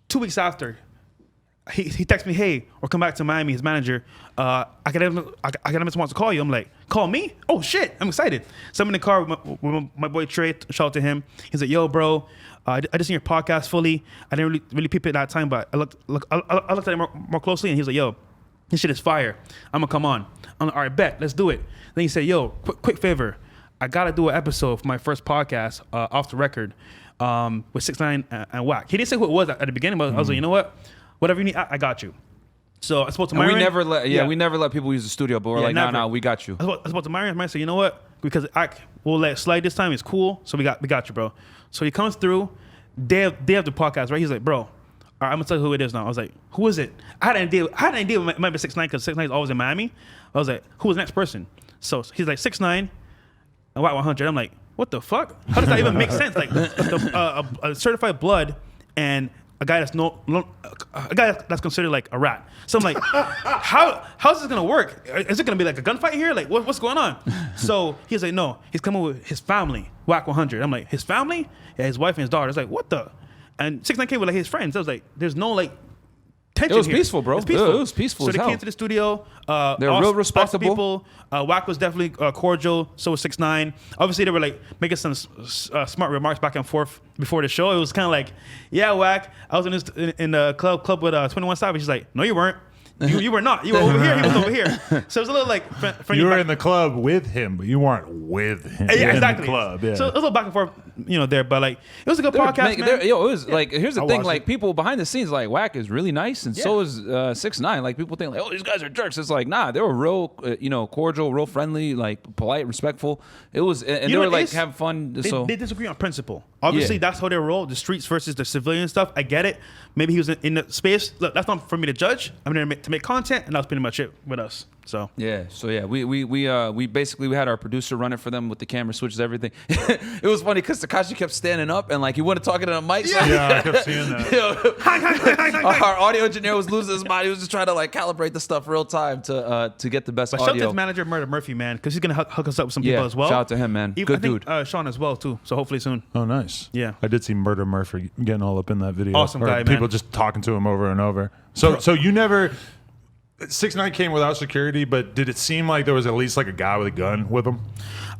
2 weeks after. He texted me, hey, or come back to Miami, his manager. Academics wants to call you. I'm like, call me? Oh shit, I'm excited. So I'm in the car with my boy Trey. Shout out to him. He's like, yo, bro, I just seen your podcast fully. I didn't really peep it that time, but I looked at it more closely, and he was like, yo, this shit is fire. I'm gonna come on. I'm like, all right, bet, let's do it. Then he said, yo, quick favor. I gotta do an episode for my first podcast off the record with 6ix9ine and Wack. He didn't say who it was at the beginning, but I was like, you know what? Whatever you need, I got you. So I spoke to And Myron. we never let people use the studio, but we're Yeah, like, never. nah, we got you. I spoke to Myron. Myron said, you know what? Because we'll let it slide this time. It's cool. So we got you, bro. So he comes through day of the podcast, right? He's like, bro, all right, I'm gonna tell you who it is now. I was like, who is it? I had an idea it might be 6ix9ine because 6ix9ine is always in Miami. I was like, who was the next person? So he's like 6ix9ine and Wack 100. I'm like, what the fuck? How does that even make sense? Like a certified blood and a guy that's considered like a rat. So I'm like, how's this gonna work? Is it gonna be like a gunfight here? Like what's going on? So he's like, no, he's coming with his family, Whack 100. I'm like, his family? Yeah, his wife and his daughter. It's like, what the? And 6ix9ine were like his friends. I was like, there's no like tension. It was here. peaceful, bro. It's peaceful. It was peaceful So as they hell. came to the studio. They're real respectable. People. Whack was definitely cordial. So was 6ix9ine. Obviously, they were like making some smart remarks back and forth before the show. It was kind of like, yeah, Whack, I was in the club with 21 Savage. He's like, no, you weren't. You were not. You were over here. He was over here. So it was a little like friendly. You were back- in the club with him, but you weren't with him. Yeah, in exactly. the club. Yeah. So it was a little back and forth, there. But like, it was a good podcast, man. It was like, here's the I thing, watched like it. people behind the scenes, like Whack is really nice, and so is 6ix9ine. Like people think like, oh, these guys are jerks. It's like, nah, they were real, cordial, real friendly, like polite, respectful. It was, and You they know were what it like is? having fun. They disagree on principle. Obviously, Yeah. that's how they roll. The streets versus the civilian stuff. I get it. Maybe he was in the space. Look, that's not for me to judge. I'm there to make content, and that's pretty much it with us. So Yeah, so yeah, we basically had our producer run it for them with the camera switches, everything. It was funny because Tekashi kept standing up and like he wasn't talking to the mic. So yeah, I kept seeing that. our audio engineer was losing his mind. He was just trying to like calibrate the stuff real time to get the best but shout out to audio. his manager, Murder Murphy, man, because he's gonna hook us up with some people Yeah, as well. shout out to him, man. Even, Good I think, dude. Sean as well too. So hopefully soon. Oh, nice. Yeah. I did see Murder Murphy getting all up in that video. Awesome Or guy, man. People just talking to him over and over. So you never. 6ix9ine came without security, but did it seem like there was at least like a guy with a gun with him?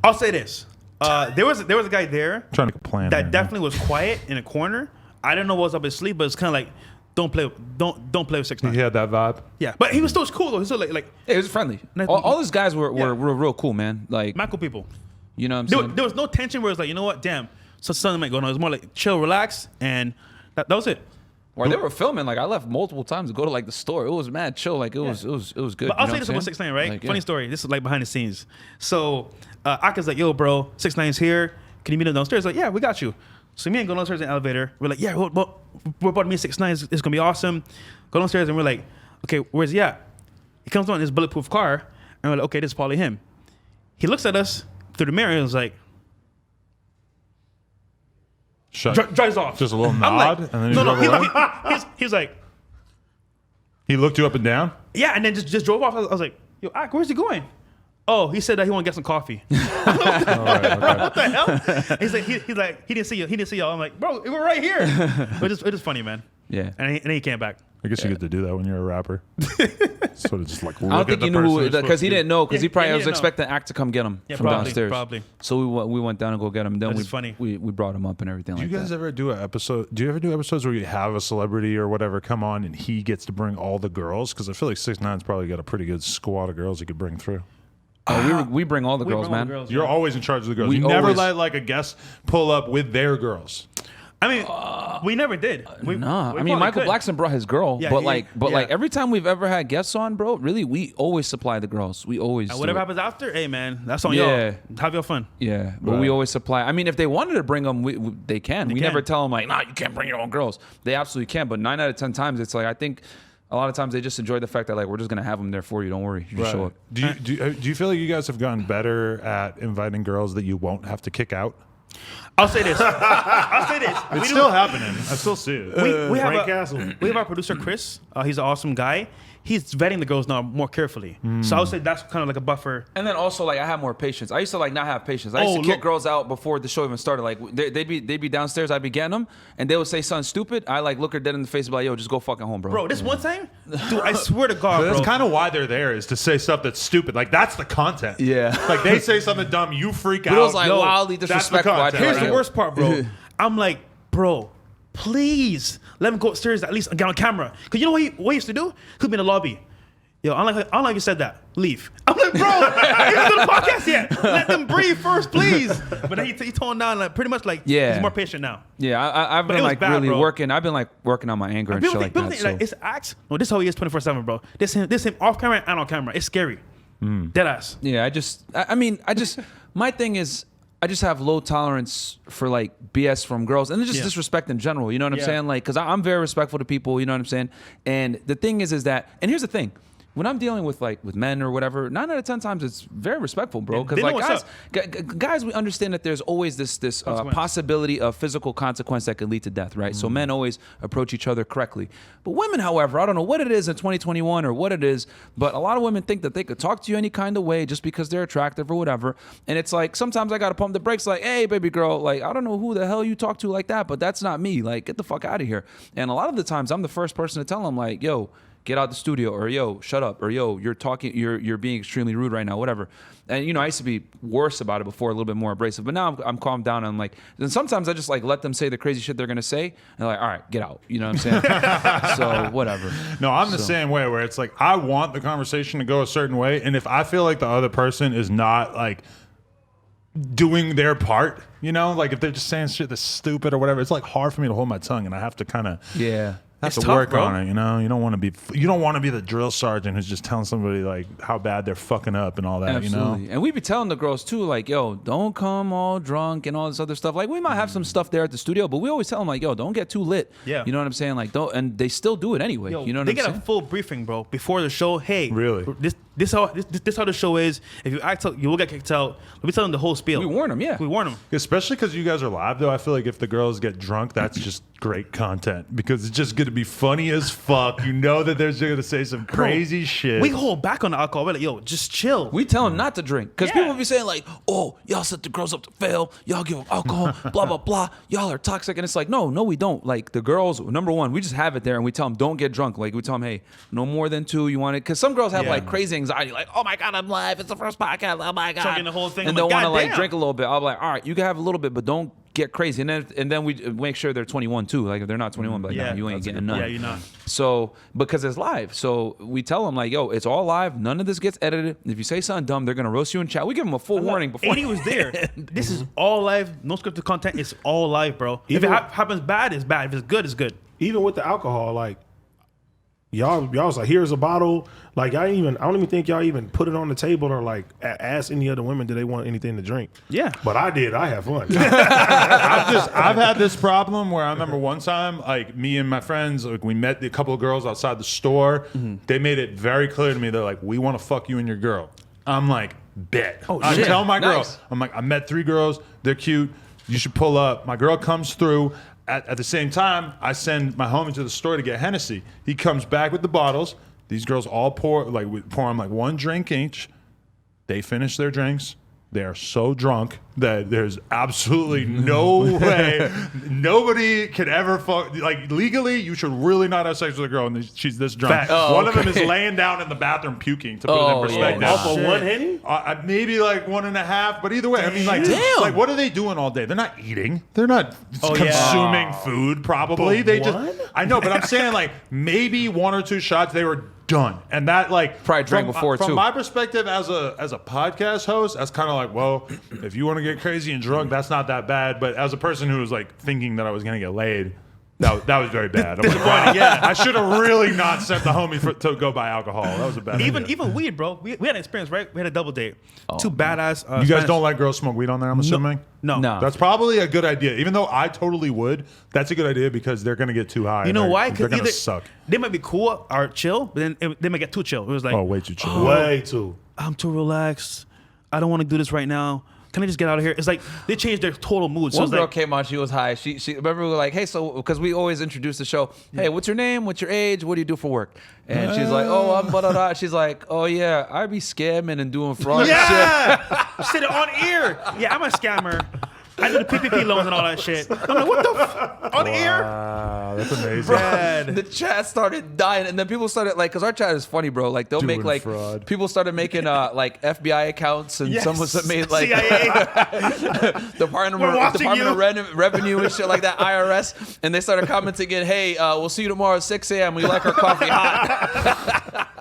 I'll say this: there was a guy there Trying to make a plan. that here, definitely was quiet in a corner. I don't know what was up his sleeve, but it's kind of like don't play with 6ix9ine. He had that vibe. Yeah, but he was still cool though. He was still like Yeah, he was friendly. Nice- All those guys were Yeah. real cool, man. Like, mad cool people. you know what I'm There, saying? there was no tension where it's like, you know what, damn, so something might go on. It was more like chill, relax, and that was it. Or they were filming. Like I left multiple times to go to like the store. It was mad chill. Like it was good. But I'll you say know this what I'm about saying? 6ix9ine, right? Like, Funny yeah. story. This is like behind the scenes. So Aka's like, yo, bro, 6ix9ine's here. Can you meet him downstairs? Like, yeah, we got you. So me and go downstairs in the elevator. We're like, yeah, we're about to meet 6ix9ine. It's gonna be awesome. Go downstairs and we're like, okay, where's he at? He comes on in his bulletproof car, and we're like, okay, this is probably him. He looks at us through the mirror and was like, drives off. Just a little I'm nod, like, and then he no, drove away? he's like, He looked you up and down. yeah, and then just drove off. I was like, yo, Ak, where's he going? Oh, he said that he want to get some coffee. What the hell? He's like, he didn't see you. He didn't see y'all. I'm like, bro, we're right here. But it is funny, man. Yeah. And then he came back. I guess you get to do that when you're a rapper. Sort of just like. I don't think he knew who because he didn't know because he probably he was didn't know. expecting Act to come get him Yeah, from probably, downstairs. probably. So we went down and go get him. Then That is funny. we brought him up and everything Do like you guys that. ever do an episode? Do you ever do episodes where you have a celebrity or whatever come on and he gets to bring all the girls? Because I feel like 6ix9ine's probably got a pretty good squad of girls he could bring through. Oh, we bring all the We girls, bring all man. the girls, You're yeah. always in charge of the girls. We You never always- let like a guest pull up with their girls. I mean, we never did. Nah, we I mean probably Michael could. Blackson brought his girl, Yeah, but he- like yeah. every time we've ever had guests on, bro, really we always supply the girls. We always And do whatever it. happens after, hey man, that's on Yeah. y'all. Have your fun. Yeah, but Right. we always supply. I mean, if they wanted to bring them, they can. We can. never tell them like, nah, you can't bring your own girls. They absolutely can. But 9 out of 10 times, it's like I think a lot of times they just enjoy the fact that like we're just gonna have them there for you. Don't worry, you just show up. Do you feel like you guys have gotten better at inviting girls that you won't have to kick out? I'll say this. I'll say this. It's still happening. I still see it. We have Frank a, Castle. we have our producer Chris. He's an awesome guy. He's vetting the girls now more carefully. So I would say that's kind of like a buffer. And then also like I have more patience. I used to like not have patience. I used Oh, to kick look. girls out before the show even started. Like they'd be downstairs, I'd be getting them, and they would say something stupid. I like look her dead in the face and be like, yo, just go fucking home, bro. Bro, this one time, dude, I swear to God, That's bro. kind of why they're there, is to say stuff that's stupid. Like that's the content. Yeah. Like they say something dumb, you freak out. But it was like Yo, wildly that's the disrespectful. content. Here's Right. the worst part, bro. I'm like, bro, please let me go upstairs at least and get on camera. Cause you know what he used to do? He'd be in the lobby. Yo, I don't like you said that. Leave. I'm like, bro, I didn't do the podcast yet. Let them breathe first, please. But then he toned down, like pretty much like Yeah. he's more patient now. Yeah, I've But been it was like bad, really bro. working. I've been like working on my anger and shit People like think, that. So. like it's acts. No, this is how he is 24/7, bro. This him off camera and on camera. It's scary. Dead ass. Yeah, I mean, my thing is, I just have low tolerance for like BS from girls and just Yeah. disrespect in general. You know what I'm Yeah. saying? Like, cause I'm very respectful to people. You know what I'm saying? And the thing is that, and here's the thing. when I'm dealing with men or whatever, 9 out of 10 times it's very respectful, bro. Because They know like what's guys, we understand that there's always this possibility of physical consequence that could lead to death, right? So men always approach each other correctly. But women, however, I don't know what it is in 2021 or what it is, but a lot of women think that they could talk to you any kind of way just because they're attractive or whatever. And it's like sometimes I gotta pump the brakes, like, hey, baby girl, like I don't know who the hell you talk to like that, but that's not me. Like, get the fuck out of here. And a lot of the times I'm the first person to tell them, like, yo, get out the studio, or yo, shut up, or yo, you're being extremely rude right now, whatever. And I used to be worse about it before, a little bit more abrasive, but now I'm calmed down, and I'm like, and sometimes I just like let them say the crazy shit they're gonna say, and they're like, all right, get out, you know what I'm saying? So whatever. No, I'm the same way, where it's like I want the conversation to go a certain way, and if I feel like the other person is not like doing their part, like if they're just saying shit that's stupid or whatever, it's like hard for me to hold my tongue, and I have to kind of have to tough, work bro. on it. You don't want to be the drill sergeant who's just telling somebody like how bad they're fucking up and all that. Absolutely. And we be telling the girls too, like, yo, don't come all drunk and all this other stuff. Like, we might have some stuff there at the studio, but we always tell them, like, yo, don't get too lit. Yeah. You know what I'm saying? Like, don't, and they still do it anyway. Yo, you know what they I'm get saying? a full briefing, bro, before the show. Hey, Really? This how the show is. If you act out, you will get kicked out. We tell them the whole spiel. We warn them, yeah. We warn them. Especially because you guys are live, though. I feel like if the girls get drunk, that's just great content because it's just going to be funny as fuck. You know that they're going to say some crazy shit. We hold back on the alcohol. We're like, yo, just chill. We tell them not to drink because people be saying like, "Oh, y'all set the girls up to fail. Y'all give them alcohol, blah blah blah. Y'all are toxic." And it's like, no, we don't. Like the girls, number one, we just have it there, and we tell them don't get drunk. Like we tell them, hey, no more than 2. You want it? Because some girls have like crazy anxiety, like, oh my god, I'm live. It's the first podcast. Oh my god, Talking the whole thing. and they'll want to like drink a little bit. I'll be like, all right, you can have a little bit, but don't get crazy. And then we make sure they're 21 too. Like if they're not 21, but like, no, you ain't getting none. Yeah, you're not. So because it's live, so we tell them like, yo, it's all live. None of this gets edited. If you say something dumb, they're gonna roast you in chat. We give them a full warning before. And he was there. This is all live. No scripted content. It's all live, bro. If Even- it happens bad, it's bad. If it's good, it's good. Even with the alcohol, like y'all was like, here's a bottle. Like I don't even think y'all even put it on the table or like ask any other women, do they want anything to drink? Yeah. But I did. I had fun. I've had this problem where I remember one time, like me and my friends, like we met a couple of girls outside the store. They made it very clear to me. They're like, we want to fuck you and your girl. I'm like, bet. I shit. tell my girl, Nice. I'm like, I met 3 girls. They're cute. You should pull up. My girl comes through. At the same time, I send my homie to the store to get Hennessy. He comes back with the bottles. These girls all pour them like 1 drink each. They finish their drinks. They are so drunk that there's absolutely no way nobody can ever fuck. Like legally, you should really not have sex with a girl, and she's this drunk. Fact. Oh, One of them okay. is laying down in the bathroom puking. To put it Oh, in yeah. perspective, Off of one Henny? maybe like 1.5. But either way, I mean, like, Damn. like, what are they doing all day? They're not eating. They're not Oh, yeah. consuming food. Probably But they one? just. I know, but I'm saying like maybe 1 or 2 shots. They were done, and that like Probably drank before, from too. my perspective as a podcast host, that's kind of like, well, if you want to get crazy and drunk, that's not that bad. But as a person who was like thinking that I was gonna get laid, that was very bad. I'm like, wow, I should have really not sent the homie to go buy alcohol. That was a bad idea. Even weed, bro. We had an experience, right? We had a double date. 2 badass. You guys Spanish- don't let girls smoke weed on there, I'm assuming? No. No. That's probably a good idea. Even though I totally would, that's a good idea because they're going to get too high. You know why? They're going to either suck. They might be cool or chill, but then they might get too chill. It was like, Oh, way too chill. Way too. I'm too relaxed. I don't want to do this right now. Can I just get out of here? It's like they changed their total mood. So One it's girl like, came on, she was high. She remember we were like, hey, so because we always introduce the show, hey, what's your name? What's your age? What do you do for work? And she's like, oh, I'm blah, blah, blah. She's like, oh yeah, I be scamming and doing fraud and shit. yeah, said it on air. Yeah, I'm a scammer. I do the PPP loans and all that shit. I'm like, what the on air? Wow, that's amazing. Bad. The chat started dying, and then people started like, because our chat is funny, bro. Like they'll Doing make like fraud. people started making like FBI accounts, and Yes. someone made like CIA. Department We're watching you. of Revenue and shit like that, IRS, and they started commenting in, hey, we'll see you tomorrow at 6 a.m. We like our coffee hot.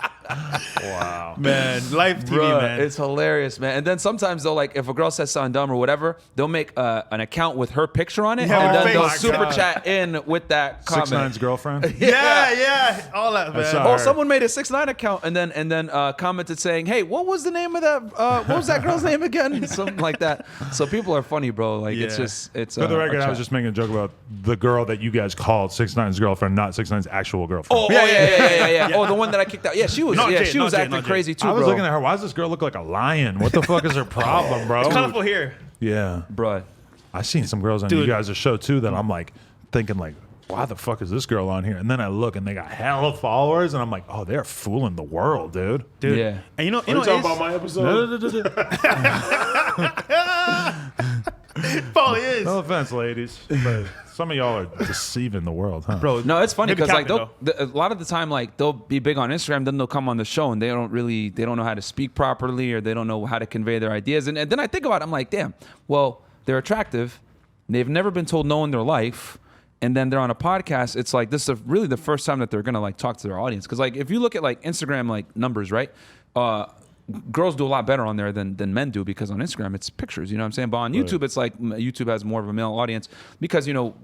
Wow. Man, live TV, Bruh, man. it's hilarious, man. And then sometimes they'll like, if a girl says something dumb or whatever, they'll make an account with her picture on it, Yeah, and then her they'll face. super God. chat in with that comment. 6ix9ine's girlfriend? yeah, all that, man. saw Oh, her. someone made a 6ix9ine account and then commented saying, "Hey, what was the name of that? What was that girl's name again?" Something like that. So people are funny, bro. Like it's Yeah. just it's. For the record, our I was chat. just making a joke about the girl that you guys called 6ix9ine's girlfriend, not 6ix9ine's actual girlfriend. Oh yeah. Oh, the one that I kicked out. Yeah, she was. Not Yeah, she was acting crazy too, I was bro. looking at her. Why does this girl look like a lion? What the fuck is her problem, bro? It's colorful here. Yeah, Bro. I seen some girls on Dude. you guys' show too that I'm like thinking like, why the fuck is this girl on here? And then I look and they got hella followers, and I'm like, oh, they're fooling the world, dude. Dude. Yeah. And you know You talking about my episode? probably is. No offense, ladies, but some of y'all are deceiving the world, huh? Bro, No, it's funny maybe because like capping, a lot of the time like they'll be big on Instagram, then they'll come on the show and they don't know how to speak properly or they don't know how to convey their ideas. And then I think about it, I'm like, damn, well, they're attractive, they've never been told no in their life, and then they're on a podcast. It's like this is really the first time that they're gonna like talk to their audience. Because like if you look at like Instagram like numbers, right? Girls do a lot better on there than men do because on Instagram it's pictures, you know what I'm saying? But on YouTube, it's like YouTube has more of a male audience because, you know,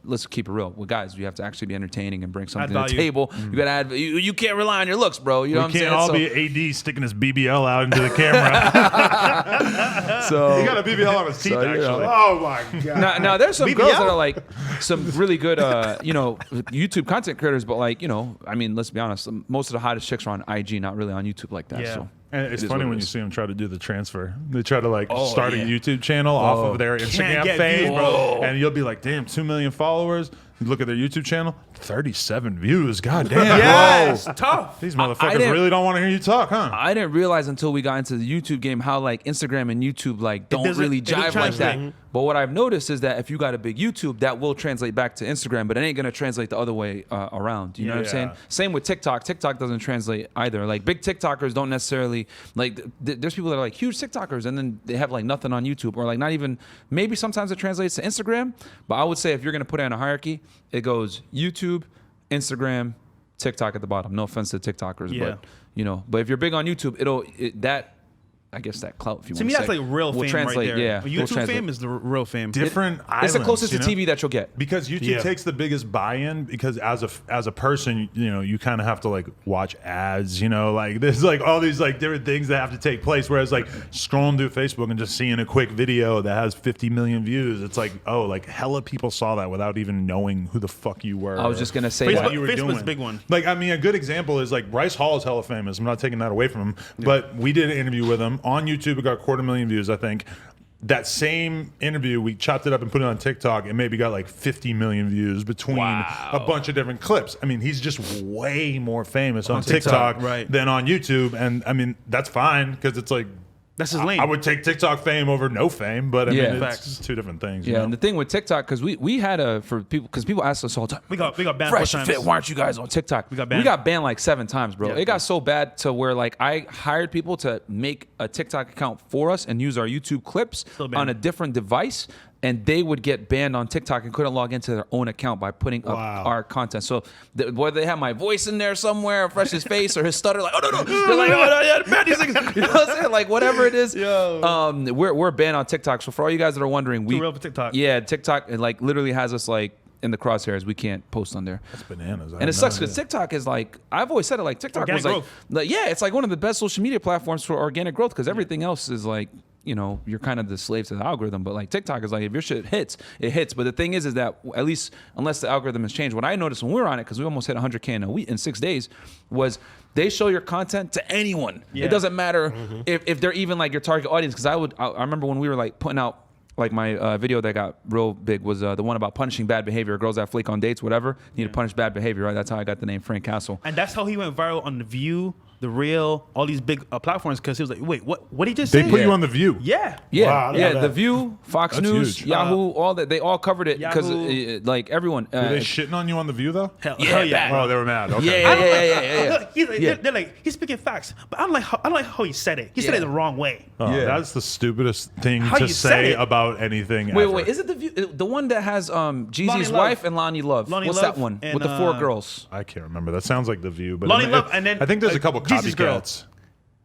let's keep it real. With guys, you have to actually be entertaining and bring something to the value. table. You got to add, you can't rely on your looks, bro. You know what I'm We saying? can't all So- be AD sticking his BBL out into the camera. so, He got a BBL on his teeth, So, you know. actually. Oh my god. now there's some BBL? girls that are like some really good, you know, YouTube content creators, but like, you know, I mean, let's be honest, most of the hottest chicks are on IG, not really on YouTube like that. Yeah. So. And it's It is funny what it when you is. see them try to do the transfer. They try to like start a yeah. YouTube channel off of their Instagram get page, views, bro. And you'll be like, damn, 2 million followers. You look at their YouTube channel, 37 views. God damn. Yes, bro. tough. These I motherfuckers didn't- really don't want to hear you talk, huh? I didn't realize until we got into the YouTube game how like Instagram and YouTube like don't doesn't- really it doesn't jive like that. translate. But what I've noticed is that if you got a big YouTube, that will translate back to Instagram, but it ain't gonna translate the other way around. You know what I'm saying? Yeah. Same with TikTok. TikTok doesn't translate either. Like big TikTokers don't necessarily like. There's people that are like huge TikTokers and then they have like nothing on YouTube or like not even. Maybe sometimes it translates to Instagram, but I would say if you're gonna put it in a hierarchy, it goes YouTube, Instagram, TikTok at the bottom. No offense to TikTokers, Yeah. but you know, but if you're big on YouTube, I guess that clout, if you To want me, to that's say, like real will fame translate, right there. Yeah, But will YouTube translate. fame is the real fame. Different islands. It's the closest you to know? TV that you'll get. Because YouTube Yeah. takes the biggest buy-in because as a person, you know, you kind of have to like watch ads, you know, like there's like all these like different things that have to take place. Whereas like scrolling through Facebook and just seeing a quick video that has 50 million views, it's like, oh, like hella people saw that without even knowing who the fuck you were. I was just gonna say Facebook- that. what you were Facebook's doing. a big one. Like, I mean, a good example is like Bryce Hall is hella famous. I'm not taking that away from him, but we did an interview with him on YouTube. It got 250,000 views, I think. That same interview, we chopped it up and put it on TikTok, and maybe got like 50 million views between a bunch of different clips. I mean, he's just way more famous on TikTok, right. than on YouTube, and I mean that's fine because it's like That's his lane. I would take TikTok fame over no fame, but I Yeah. mean Facts. it's just two different things. Yeah, you know? and the thing with TikTok, because we had for people, because people ask us all the time, we got banned Fresh 4 and times. Fit, why aren't you guys on TikTok? We got banned. like 7 times, bro. Yeah. It got so bad to where like I hired people to make a TikTok account for us and use our YouTube clips Still banned. on a different device, and they would get banned on TikTok and couldn't log into their own account by putting up Wow. our content. So whether they have my voice in there somewhere, Fresh's face, or his stutter, like, oh no, they're like, oh no, yeah, ban these things. You know what I'm saying? Like whatever it is, we're banned on TikTok. So for all you guys that are wondering, Too real for TikTok. yeah, TikTok it like literally has us like in the crosshairs. We can't post on there. It's bananas. And it sucks because TikTok is like, I've always said it, like TikTok Organic was like, growth. like, yeah, it's like one of the best social media platforms for organic growth because everything else is like, you know, you're kind of the slave to the algorithm. But like TikTok is like, if your shit hits, it hits. But the thing is that at least unless the algorithm has changed, what I noticed when we were on it, because we almost hit 100K in a week in 6 days, was they show your content to anyone. Yeah. It doesn't matter if they're even like your target audience. Because I remember when we were like putting out like my video that got real big was the one about punishing bad behavior, girls that flake on dates, whatever. Need to punish bad behavior, right? That's how I got the name Frank Castle. And that's how he went viral on The View, The Real, all these big platforms because he was like, wait, what did he just They say? put you on The View. Yeah. Yeah, Wow, I love yeah. that. The View, Fox That's News, huge. Yahoo, all that. They all covered it because Yahoo. like everyone. Were they shitting on you on The View though? Hell Yeah, yeah. Oh, they were mad. Okay. yeah. He's like, Yeah. they're like, he's speaking facts, but I don't like how he said it. He said Yeah. it the wrong way. Oh, Yeah. That's the stupidest thing How to you said say it. about anything. Wait, ever. is it the View, the one that has Jeezy's Love. wife and Lonnie Love? Lonnie What's Love that one and, with the 4 girls? I can't remember. That sounds like The View, but Lonnie Love, and then, I think there's a couple Jesus Girl. copycats.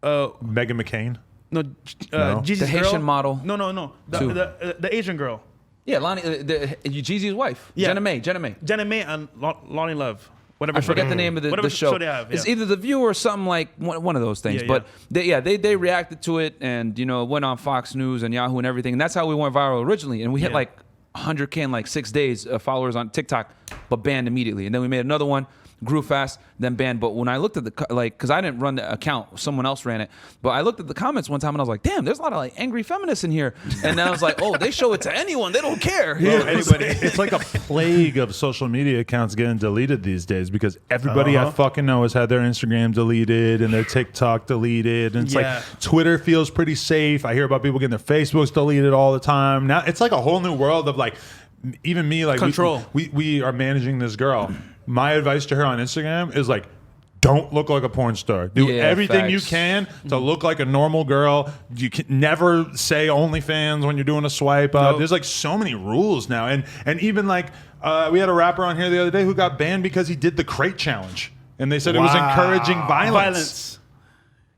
Uh, Megan McCain. no, No? Jesus The Haitian girl. model. No. Two. The Asian girl. Yeah, Lonnie, Jeezy's wife. Yeah. Jenna May. Jenna May and Lonnie Love. Whatever. I show forget they- the name of whatever the show. they have. It's yeah. either The View or something like one of those things. Yeah, but they reacted to it and you know went on Fox News and Yahoo and everything. And that's how we went viral originally. And we hit Yeah. like 100K in like 6 days of followers on TikTok, but banned immediately. And then we made another one. grew fast, then banned. But when I looked at because I didn't run the account, someone else ran it. But I looked at the comments one time and I was like, damn, there's a lot of like angry feminists in here. And then I was like, oh, they show it to anyone, they don't care. It's like a plague of social media accounts getting deleted these days because everybody I fucking know has had their Instagram deleted and their TikTok deleted. And it's like Twitter feels pretty safe. I hear about people getting their Facebooks deleted all the time. Now it's like a whole new world of like, even me, like control. We are managing this girl. My advice to her on Instagram is like, don't look like a porn star. Do everything you can to look like a normal girl. You can never say OnlyFans when you're doing a swipe up. There's like so many rules now. And even like we had a rapper on here the other day who got banned because he did the crate challenge. And they said it was encouraging violence.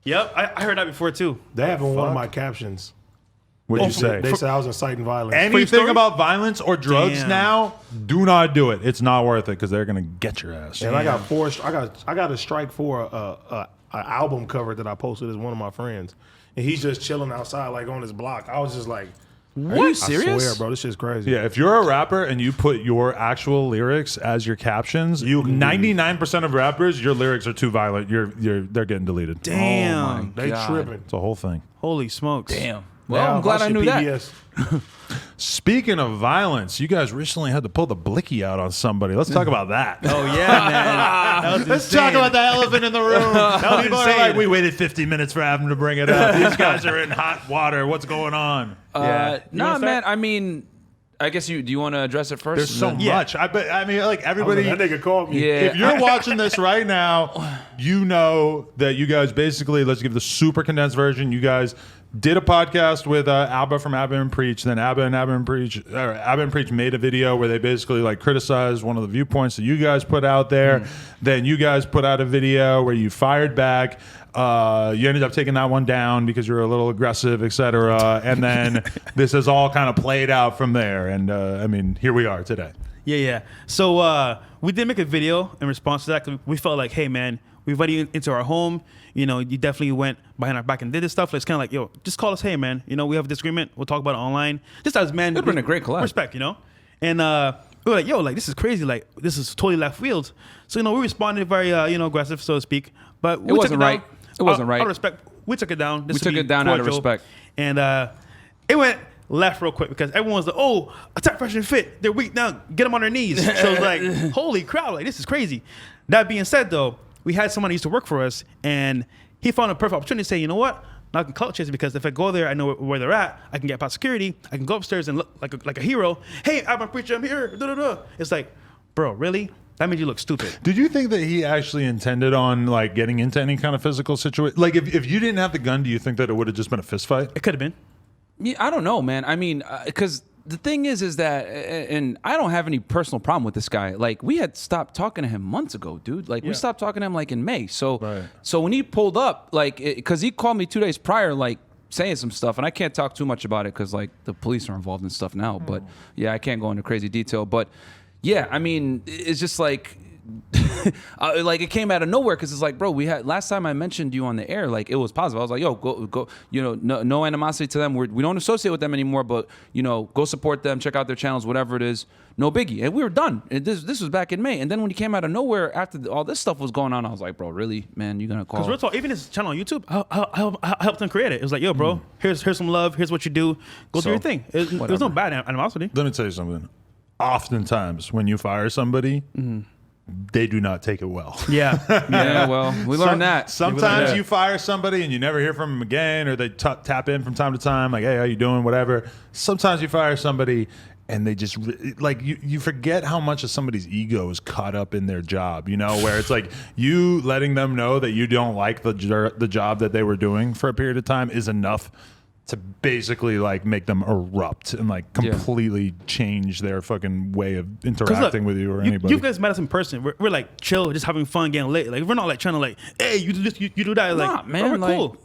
Yep, I heard that before too. They have in one of my captions. What'd you say? They said I was inciting violence. Anything about violence or drugs now, do not do it. It's not worth it because they're gonna get your ass. And I got I got a strike for a album cover that I posted as one of my friends, and he's just chilling outside like on his block. I was just like, "What? Are you serious? I swear, bro, this shit's crazy." Yeah, if you're a rapper and you put your actual lyrics as your captions, 99% of rappers, your lyrics are too violent. They're getting deleted. Damn, they tripping. It's a whole thing. holy smokes. Damn. Well, I'm glad I knew that. Speaking of violence, you guys recently had to pull the blicky out on somebody. Let's talk about that. Oh yeah, man. That was Let's insane. talk about the elephant in the room. People are insane. like, we waited 50 minutes for Adam to bring it up. These guys are in hot water. What's going on? Nah, man. I mean, I guess do you want to address it first? There's so much. I mean, like everybody. That nigga called me. Yeah. If you're watching this right now, you know that you guys basically, let's give the super condensed version. You guys did a podcast with Abba from Abba and Preach. Then Abba and Preach made a video where they basically like criticized one of the viewpoints that you guys put out there. Then you guys put out a video where you fired back. You ended up taking that one down because you were a little aggressive, etc. And then this has all kind of played out from there. And I mean, here we are today. Yeah. So we did make a video in response to that because we felt like, hey, man, we invited you into our home. You know, you definitely went behind our back and did this stuff. It's kind of like, yo, just call us, hey, man. You know, we have a disagreement. We'll talk about it online. Just as men. It'd been a great collab. Respect, you know? And we were like, yo, like, this is crazy. Like, this is totally left field. So, you know, we responded very, aggressive, so to speak. But we It wasn't right. It wasn't right. Out of respect, we took it down. We took it down out of respect. And it went left real quick because everyone was like, oh, attack FreshandFit. They're weak now. Get them on their knees. So it was like, holy crap, like, this is crazy. That being said, though, we had someone who used to work for us, and he found a perfect opportunity to say, you know what? Now I can clout chase because if I go there, I know where they're at. I can get past security. I can go upstairs and look like a hero. Hey, I'm a preacher. I'm here. It's like, bro, really? That made you look stupid. Did you think that he actually intended on like getting into any kind of physical situation? Like if you didn't have the gun, do you think that it would have just been a fist fight? It could have been. Yeah, I don't know, man. I mean, because the thing is that, and I don't have any personal problem with this guy. Like, we had stopped talking to him months ago, dude. Like, we stopped talking to him like in May. So, so when he pulled up, like, because he called me 2 days prior, like, saying some stuff, and I can't talk too much about it because like the police are involved in stuff now. But yeah, I can't go into crazy detail. But yeah, I mean, it's just like. Like it came out of nowhere because it's like, bro, we had last time I mentioned you on the air, like it was positive. I was like, yo, go, you know, no animosity to them. We don't associate with them anymore, but you know, go support them, check out their channels, whatever it is. No biggie. And we were done. And this was back in May. And then when he came out of nowhere after all this stuff was going on, I was like, bro, really, man, you gonna call? Because real talk, even his channel on YouTube, I helped him create it. It was like, yo, bro, here's some love. Here's what you do. Go do your thing. There's no bad animosity. Let me tell you something. Oftentimes, when you fire somebody. They do not take it well. Yeah, well, we learned that. Sometimes you fire somebody and you never hear from them again, or they tap in from time to time, like, hey, how you doing, whatever. Sometimes you fire somebody and they just, like, you forget how much of somebody's ego is caught up in their job, you know, where it's like you letting them know that you don't like the job that they were doing for a period of time is enough to basically like make them erupt and like completely change their fucking way of interacting with you or anybody. You guys met us in person. We're like chill, just having fun, getting lit. Like we're not like trying to like, hey, you do this, you do that. Like, nah, man, we're like, cool.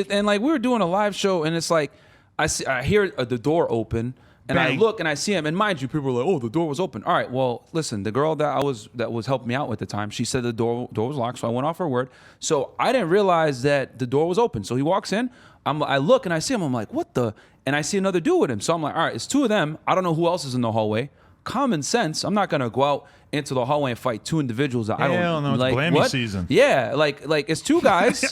And like we were doing a live show, and it's like I hear the door open, and Bang. I look and I see him. And mind you, people were like, "Oh, the door was open." All right, well, listen, the girl that was helping me out at the time, she said the door was locked, so I went off her word. So I didn't realize that the door was open. So he walks in. I look and I see him. I'm like, what the? And I see another dude with him. So I'm like, all right, it's two of them. I don't know who else is in the hallway. common sense. I'm not gonna go out into the hallway and fight two individuals that I don't Hell no, it's like. Blammies What? season. Yeah, like it's two guys,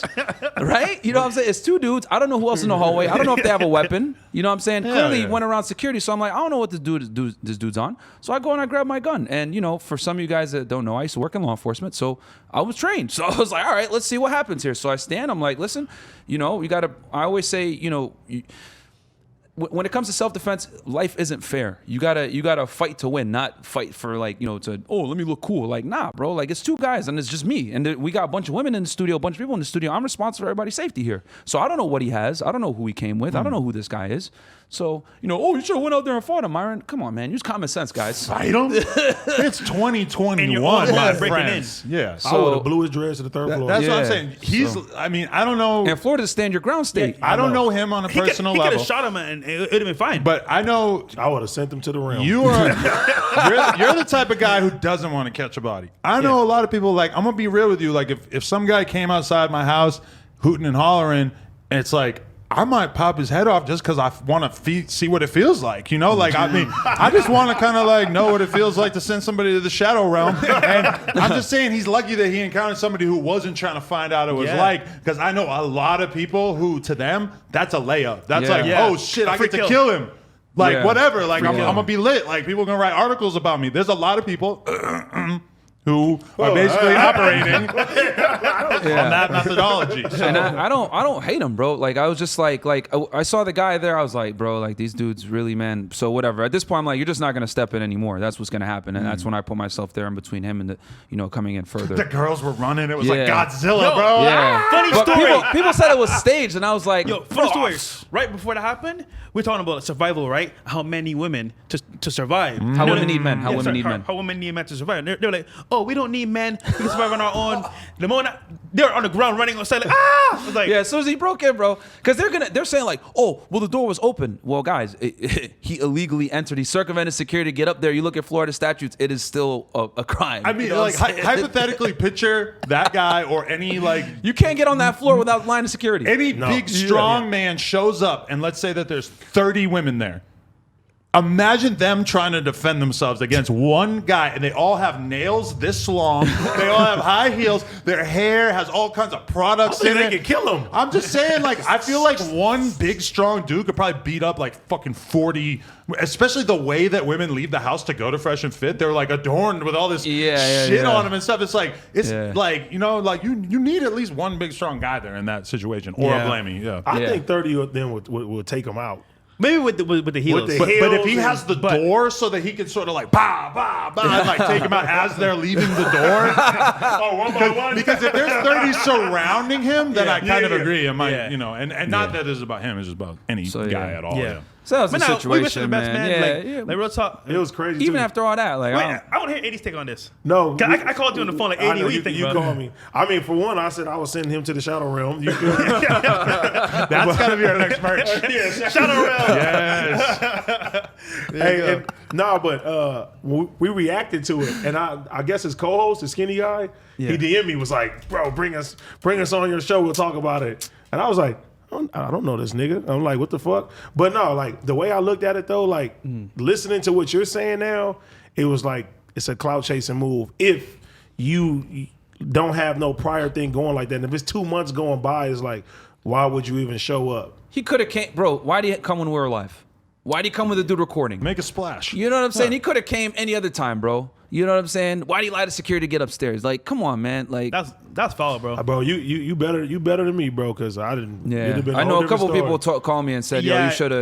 right? You know what I'm saying? It's two dudes. I don't know who else in the hallway. I don't know if they have a weapon. You know what I'm saying? Clearly yeah. went around security, so I'm like, I don't know what this dude's on. So I go and I grab my gun. And you know, for some of you guys that don't know, I used to work in law enforcement, so I was trained. So I was like, all right, let's see what happens here. So I stand. I'm like, listen, you know, you gotta. I always say, you know. When it comes to self-defense, life isn't fair. You gotta fight to win, not fight for like, you know, to, oh, let me look cool. Like, nah, bro. Like, it's two guys and it's just me. And we got a bunch of women in the studio, a bunch of people in the studio. I'm responsible for everybody's safety here. So I don't know what he has. I don't know who he came with. I don't know who this guy is. So, you know, oh, you should have went out there and fought him, Myron. Come on, man. Use common sense, guys. Fight him? It's 2021, my friends. Yeah. I would have blew his dreads to the third floor. That's what I'm Yeah. saying. He's, I mean, I don't know. And Florida's stand your ground state. I don't know him on a personal He could level. have shot him and it would have been fine. But I know I would have sent him to the rim. you are you're the type of guy who doesn't want to catch a body. I know a lot of people, like, I'm gonna be real with you, like if some guy came outside my house hooting and hollering, and it's like, I might pop his head off just because I want to see what it feels like, you know? Like, I mean, I just want to kind of like know what it feels like to send somebody to the shadow realm. And I'm just saying he's lucky that he encountered somebody who wasn't trying to find out what it was like, because I know a lot of people who, to them, that's a layup. That's like, oh shit, I get to kill him. Like, whatever. Like, I'm going to be lit. Like, people are going to write articles about me. There's a lot of people who are basically operating on that methodology. So. And I don't hate him, bro. Like, I was just like I saw the guy there. I was like, bro, like, these dudes really, man. So whatever. At this point, I'm like, you're just not gonna step in anymore. That's what's gonna happen. And that's when I put myself there in between him and the, you know, coming in further. The girls were running. It was like Yeah. Godzilla, bro. Yeah. Funny But story. people said it was staged, and I was like, Yo, funny story. Right before that happened, we're talking about survival, right? How men need women to survive. How women need men. How Yeah, women sorry, need men. How women need men to survive. They're like, oh, we don't need men. We can survive on our own. The moment they're on the ground running outside, like, ah! I was like, Yeah, as soon as he broke in, bro, because they're saying like, oh, well, the door was open. Well, guys, he illegally entered. He circumvented security to get up there. You look at Florida statutes, it is still a crime. I mean, You know like, what I'm saying? hypothetically, picture that guy or any, like, You can't get on that floor without line of security. any big, strong man shows up, and let's say that there's 30 women there. Imagine them trying to defend themselves against one guy, and they all have nails this long. They all have high heels. Their hair has all kinds of products in they it. could kill him. I'm just saying, like, I feel like one big, strong dude could probably beat up like fucking 40. Especially the way that women leave the house to go to Fresh and Fit, they're like adorned with all this shit on them and stuff. It's like like, you know, like you need at least one big, strong guy there in that situation, or a Blammy. Yeah. I think 30 of them would take him out. maybe with the heels. the But if he heels has the door so that he can sort of like bah, bah, bah, and like take him out as they're leaving the door. One by one. Because if there's 30 surrounding him, then I kind of agree. I might, Yeah. you know, and not that it's about him, it's just about any guy at all. Yeah. So that was But the now, we wish situation, the best, man. man. Yeah, Like real talk. It was crazy. Even too. after all that, like, Wait, I I want to hear 80's take on this. No, I called you on the phone like, I 80, know, what do you think, you bro? called me. I mean, for one, I said I was sending him to the shadow realm. You feel me? That's got to be our next merch. Shout out around. Yes. Hey, but we reacted to it, and I guess his co-host, the skinny guy, he DM'd me, was like, "Bro, bring us on your show. We'll talk about it." And I was like, I don't know this nigga. I'm like, what the fuck? But no, like the way I looked at it though, like listening to what you're saying now, it was like it's a clout chasing move. If you don't have no prior thing going like that, and if it's 2 months going by, it's like, why would you even show up? he could have came, bro. Why did he come when we were alive? Why did he come with a dude recording? Make a splash. You know what I'm saying? He could have came any other time, bro. You know what I'm saying? Why do you lie to security to get upstairs? Like, come on, man. Like, That's foul, bro. Bro, you better than me, bro, because I didn't. yeah. it'd have been I know a whole couple different people called me and said, "Yo, you should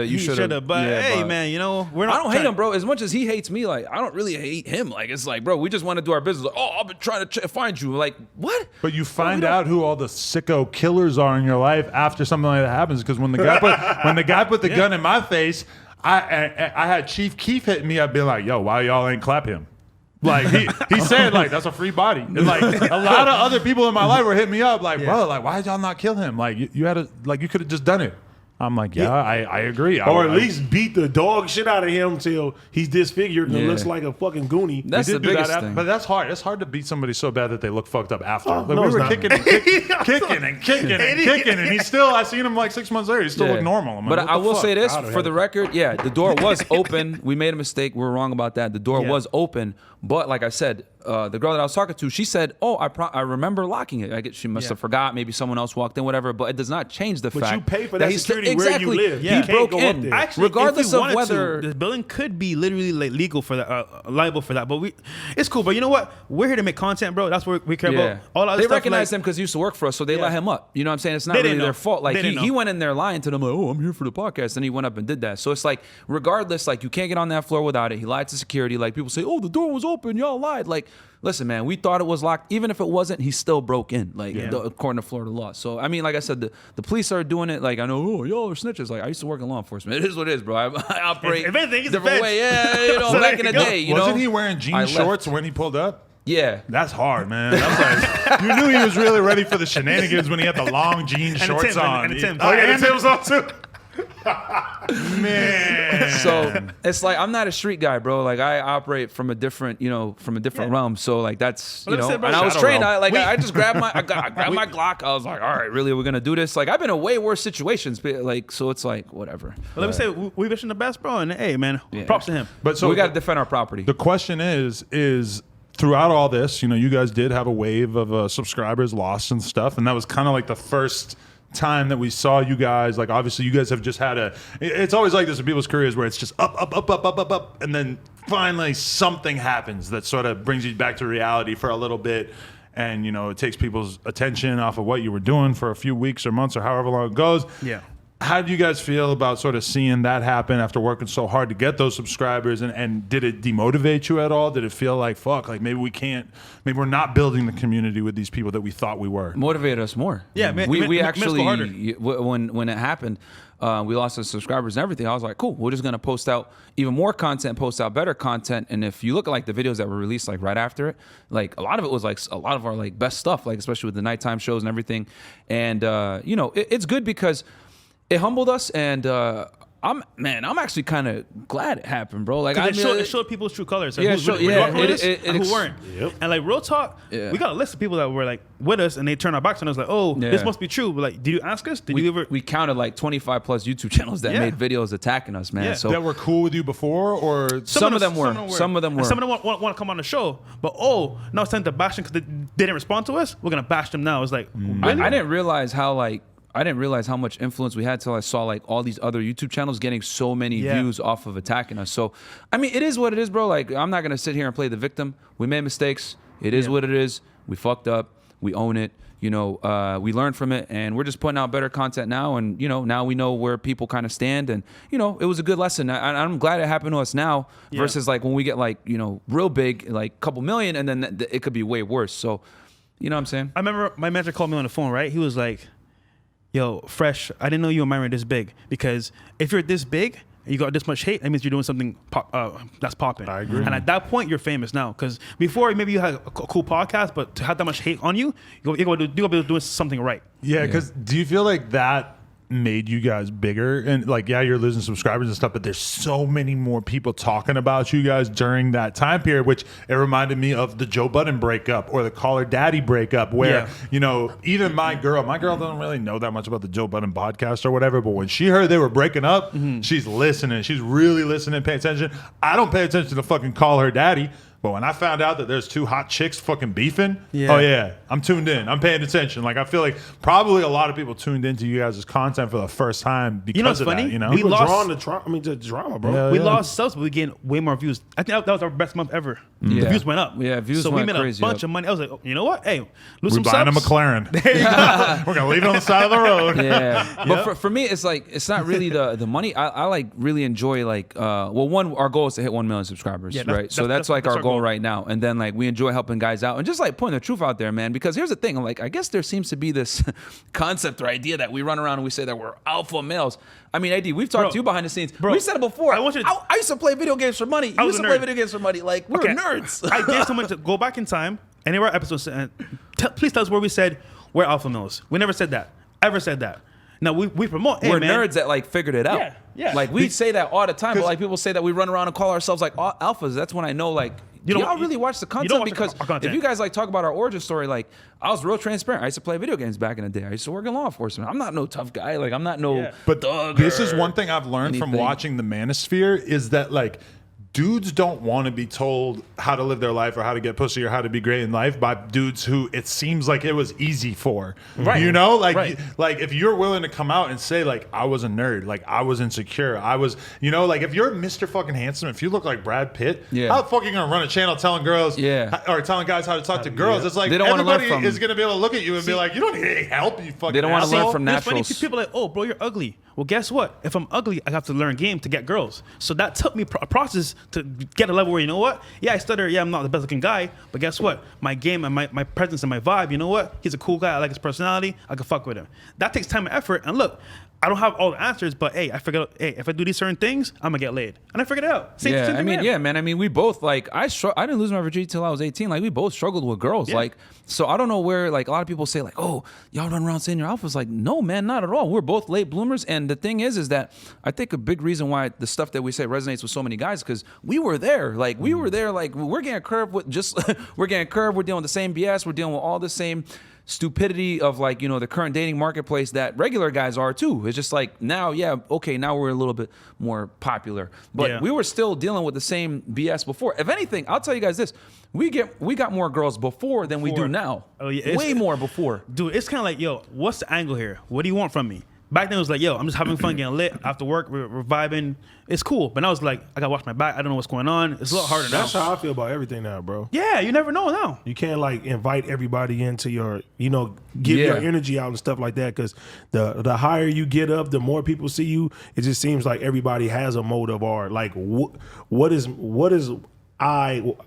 have." But hey, man, you know we're not. I don't hate him, bro. As much as he hates me, like I don't really hate him. Like it's like, bro, we just want to do our business. Like, oh, I've been trying to find you. Like what? But you find out who all the sicko killers are in your life after something like that happens. Because when the guy put the gun in my face, I had Chief Keef hitting me. I'd be like, "Yo, why y'all ain't clap him?" Like he said, like that's a free body. And like a lot of other people in my life were hitting me up, like, bro, like why did y'all not kill him? Like you had to, like you could have just done it. I'm like, yeah, I agree. Or at least beat the dog shit out of him till he's disfigured and looks like a fucking goonie. That's the biggest thing. But that's hard. It's hard to beat somebody so bad that they look fucked up after. Like, no, we it's were not. kicking and kicking, and he's still. I seen him like 6 months later. He still looked normal. I'm like, But what I the will fuck? say this Outta for here. the record. Yeah, the door was open. We made a mistake. We were wrong about that. The door was open. But like I said, the girl that I was talking to, she said, "Oh, I remember locking it. I guess she must have forgot. Maybe someone else walked in, whatever." But it does not change the fact you pay for that he's security where you live. He You can't broke go up in, there. Actually, regardless if we of wanted whether. to, the building could be literally like legal for that, liable for that. But it's cool. But you know what? We're here to make content, bro. That's what we care about. All other They stuff, recognized like, him because he used to work for us, so they let him up. You know what I'm saying? It's not They really didn't their know. fault. Like They didn't he know. went in there lying to them, like, "Oh, I'm here for the podcast," and he went up and did that. So it's like, regardless, like you can't get on that floor without it. He lied to security. Like people say, "Oh, the door was open. Y'all lied." Like, listen, man, we thought it was locked. Even if it wasn't, he still broke in, like according to Florida law. So I mean, like I said, the police are doing it. Like I know, oh, y'all are snitches. Like I used to work in law enforcement. It is what it is, bro. I operate If anything, it's different the way. feds. Yeah, you know, So back in there the you go. day, you Wasn't know, he wearing I jean left. shorts when he pulled up? Yeah. That's hard, man. That's like, you knew he was really ready for the shenanigans when he had the long jean shorts Tim's, on. and the Tim's. Oh, and the Tim's on too. man. So it's like I'm not a street guy, bro. Like I operate from a different, realm. So like that's Well, like I said, bro, and I was shadow trained. realm. I just grabbed my I grabbed my Glock. I was like, all right, really, we're gonna do this. Like I've been in way worse situations, but like so it's like whatever. But let me say, we wish him the best, bro. And hey, man, props to him. But So so we got to defend our property. the question is throughout all this, you guys did have a wave of subscribers lost and stuff, and that was kind of like the first time that we saw you guys. Like obviously you guys have just had it's always like this in people's careers where it's just up, and then finally something happens that sort of brings you back to reality for a little bit, and it takes people's attention off of what you were doing for a few weeks or months or however long it goes. Yeah. How do you guys feel about sort of seeing that happen after working so hard to get those subscribers? And did it demotivate you at all? Did it feel like, fuck, like maybe we're not building the community with these people that we thought we were? Motivated us more. Yeah, we made us actually go harder. when it happened, we lost the subscribers and everything. I was like, cool, we're just gonna post out even more content, post out better content. And if you look at like the videos that were released like right after it, like a lot of it was like a lot of our like best stuff, like especially with the nighttime shows and everything. And it's good because it humbled us, and I'm actually kind of glad it happened, bro. Like It showed people's true colors. Like, Yeah, who it weren't. Yep. And like real talk, we got a list of people that were like with us, and they turned our backs on us. Like, oh, this must be true. But like, did you ask us? Did you ever? we counted like 25 plus YouTube channels that made videos attacking us, man. Yeah. So That were cool with you before, or Some of them were. Some of them And some of them want to come on the show, but now it's time to bash them because they didn't respond to us. We're gonna bash them now. It's like, really? I didn't realize how much influence we had till I saw like all these other YouTube channels getting so many views off of attacking us. So, I mean, it is what it is, bro. Like, I'm not gonna sit here and play the victim. We made mistakes. It is what it is. We fucked up. We own it. We learned from it, and we're just putting out better content now. And now we know where people kind of stand. And it was a good lesson. I'm glad it happened to us now versus like when we get like real big, like a couple million, and then it could be way worse. So, you know what I'm saying? I remember my manager called me on the phone. Right, he was like, yo, Fresh, I didn't know you and Myron were this big, because if you're this big and you got this much hate, that means you're doing something that's popping. I agree. And at that point, you're famous now. Because before, maybe you had a cool podcast, but to have that much hate on you, you're going to be doing something right. Yeah, because do you feel like that made you guys bigger? And like, yeah, you're losing subscribers and stuff, but there's so many more people talking about you guys during that time period, which it reminded me of the Joe Budden breakup or the Call Her Daddy breakup, where even my girl doesn't really know that much about the Joe Budden podcast or whatever, but when she heard they were breaking up, she's listening. She's really listening, paying attention. I don't pay attention to fucking Call Her Daddy. But when I found out that there's two hot chicks fucking beefing, oh yeah, I'm tuned in. I'm paying attention. Like, I feel like probably a lot of people tuned into you guys' content for the first time because what's of funny? that. We People lost- drawn the drama, bro. Yeah. We lost subs, but we gained way more views. I think that was our best month ever. The Yeah. views went up. Yeah, views so went we made crazy a bunch up. of money. I was like, oh, you know what? Hey, lose We're some buying a subs. McLaren. We're gonna leave it on the side of the road. Yeah, but for me, it's like it's not really the money. I like really enjoy like one, our goal is to hit 1 million subscribers, Yeah, that's- right? So that's like our goal right now. And then like we enjoy helping guys out and just like putting the truth out there, man. Because here's the thing, like I guess there seems to be this concept or idea that we run around and we say that we're alpha males. I mean, AD, we've talked to you behind the scenes. Bro, We've said it before. I want you to- I used to play video games for money. You was used a to play nerd. video games for money. Like we're Okay. nerds. I dare someone to go back in time, any of our episodes, and please tell us where we said we're alpha males. We never said that. Ever said that. Now we promote. Hey, We're man, nerds that like figured it out. Yeah, yeah. Like we say that all the time, but like people say that we run around and call ourselves like alphas. That's when I know like You don't- y'all really watch the you don't content watch because our content. if you guys like talk about our origin story, like I was real transparent. I used to play video games back in the day. I used to work in law enforcement. I'm not no tough guy. Like I'm not no Yeah. But thug this is or one thing I've learned from anything. watching the Manosphere is that like dudes don't want to be told how to live their life or how to get pussy or how to be great in life by dudes who it seems like it was easy for. Right. You know, like Right. like if you're willing to come out and say like I was a nerd, like I was insecure, I was, you know, like if you're Mr. fucking handsome, if you look like Brad Pitt, Yeah. how the fuck are you gonna run a channel telling girls or telling guys how to talk to girls? It's like They don't wanna learn everybody from- is gonna be able to look at you and be like, you don't need any help, you fucking They don't wanna asshole. learn from It's funny, naturals. people are like, oh, bro, you're ugly. Well, guess what? If I'm ugly, I have to learn game to get girls. So that took me a process to get a level where, you know what? Yeah, I stutter. Yeah, I'm not the best looking guy. But guess what? My game and my presence and my vibe, you know what? He's a cool guy. I like his personality. I can fuck with him. That takes time and effort. And look, I don't have all the answers, but hey, I figured out, hey, if I do these certain things, I'm going to get laid. And I figured it out. Same Yeah, thing I mean, with yeah, him. man. I mean, we both like I didn't lose my virginity till I was 18. Like we both struggled with girls. Yeah. Like so, I don't know where like a lot of people say like, oh, y'all run around saying you're alphas. Like, no, man, not at all. We're both late bloomers, and the thing is that I think a big reason why the stuff that we say resonates with so many guys because we were there. Like we were there. Like we're getting curved with just we're getting curved. We're dealing with the same BS. We're dealing with all the same stupidity of like, you know, the current dating marketplace that regular guys are too. It's just like now, yeah, okay, now we're a little bit more popular. But Yeah. we were still dealing with the same BS before. If anything, I'll tell you guys this. We got more girls before than we do Before. now. Oh, yeah, it's- Way more before. Dude, it's kind of like, yo, what's the angle here? What do you want from me? Back then it was like, yo, I'm just having fun getting lit after work. We're vibing. It's cool. But now it's like, I got to watch my back. I don't know what's going on. It's a lot harder now. That's how I feel about everything now, bro. Yeah, you never know now. You can't like invite everybody into your, you know, give Yeah. your energy out and stuff like that. Because the higher you get up, the more people see you. It just seems like everybody has a motive or like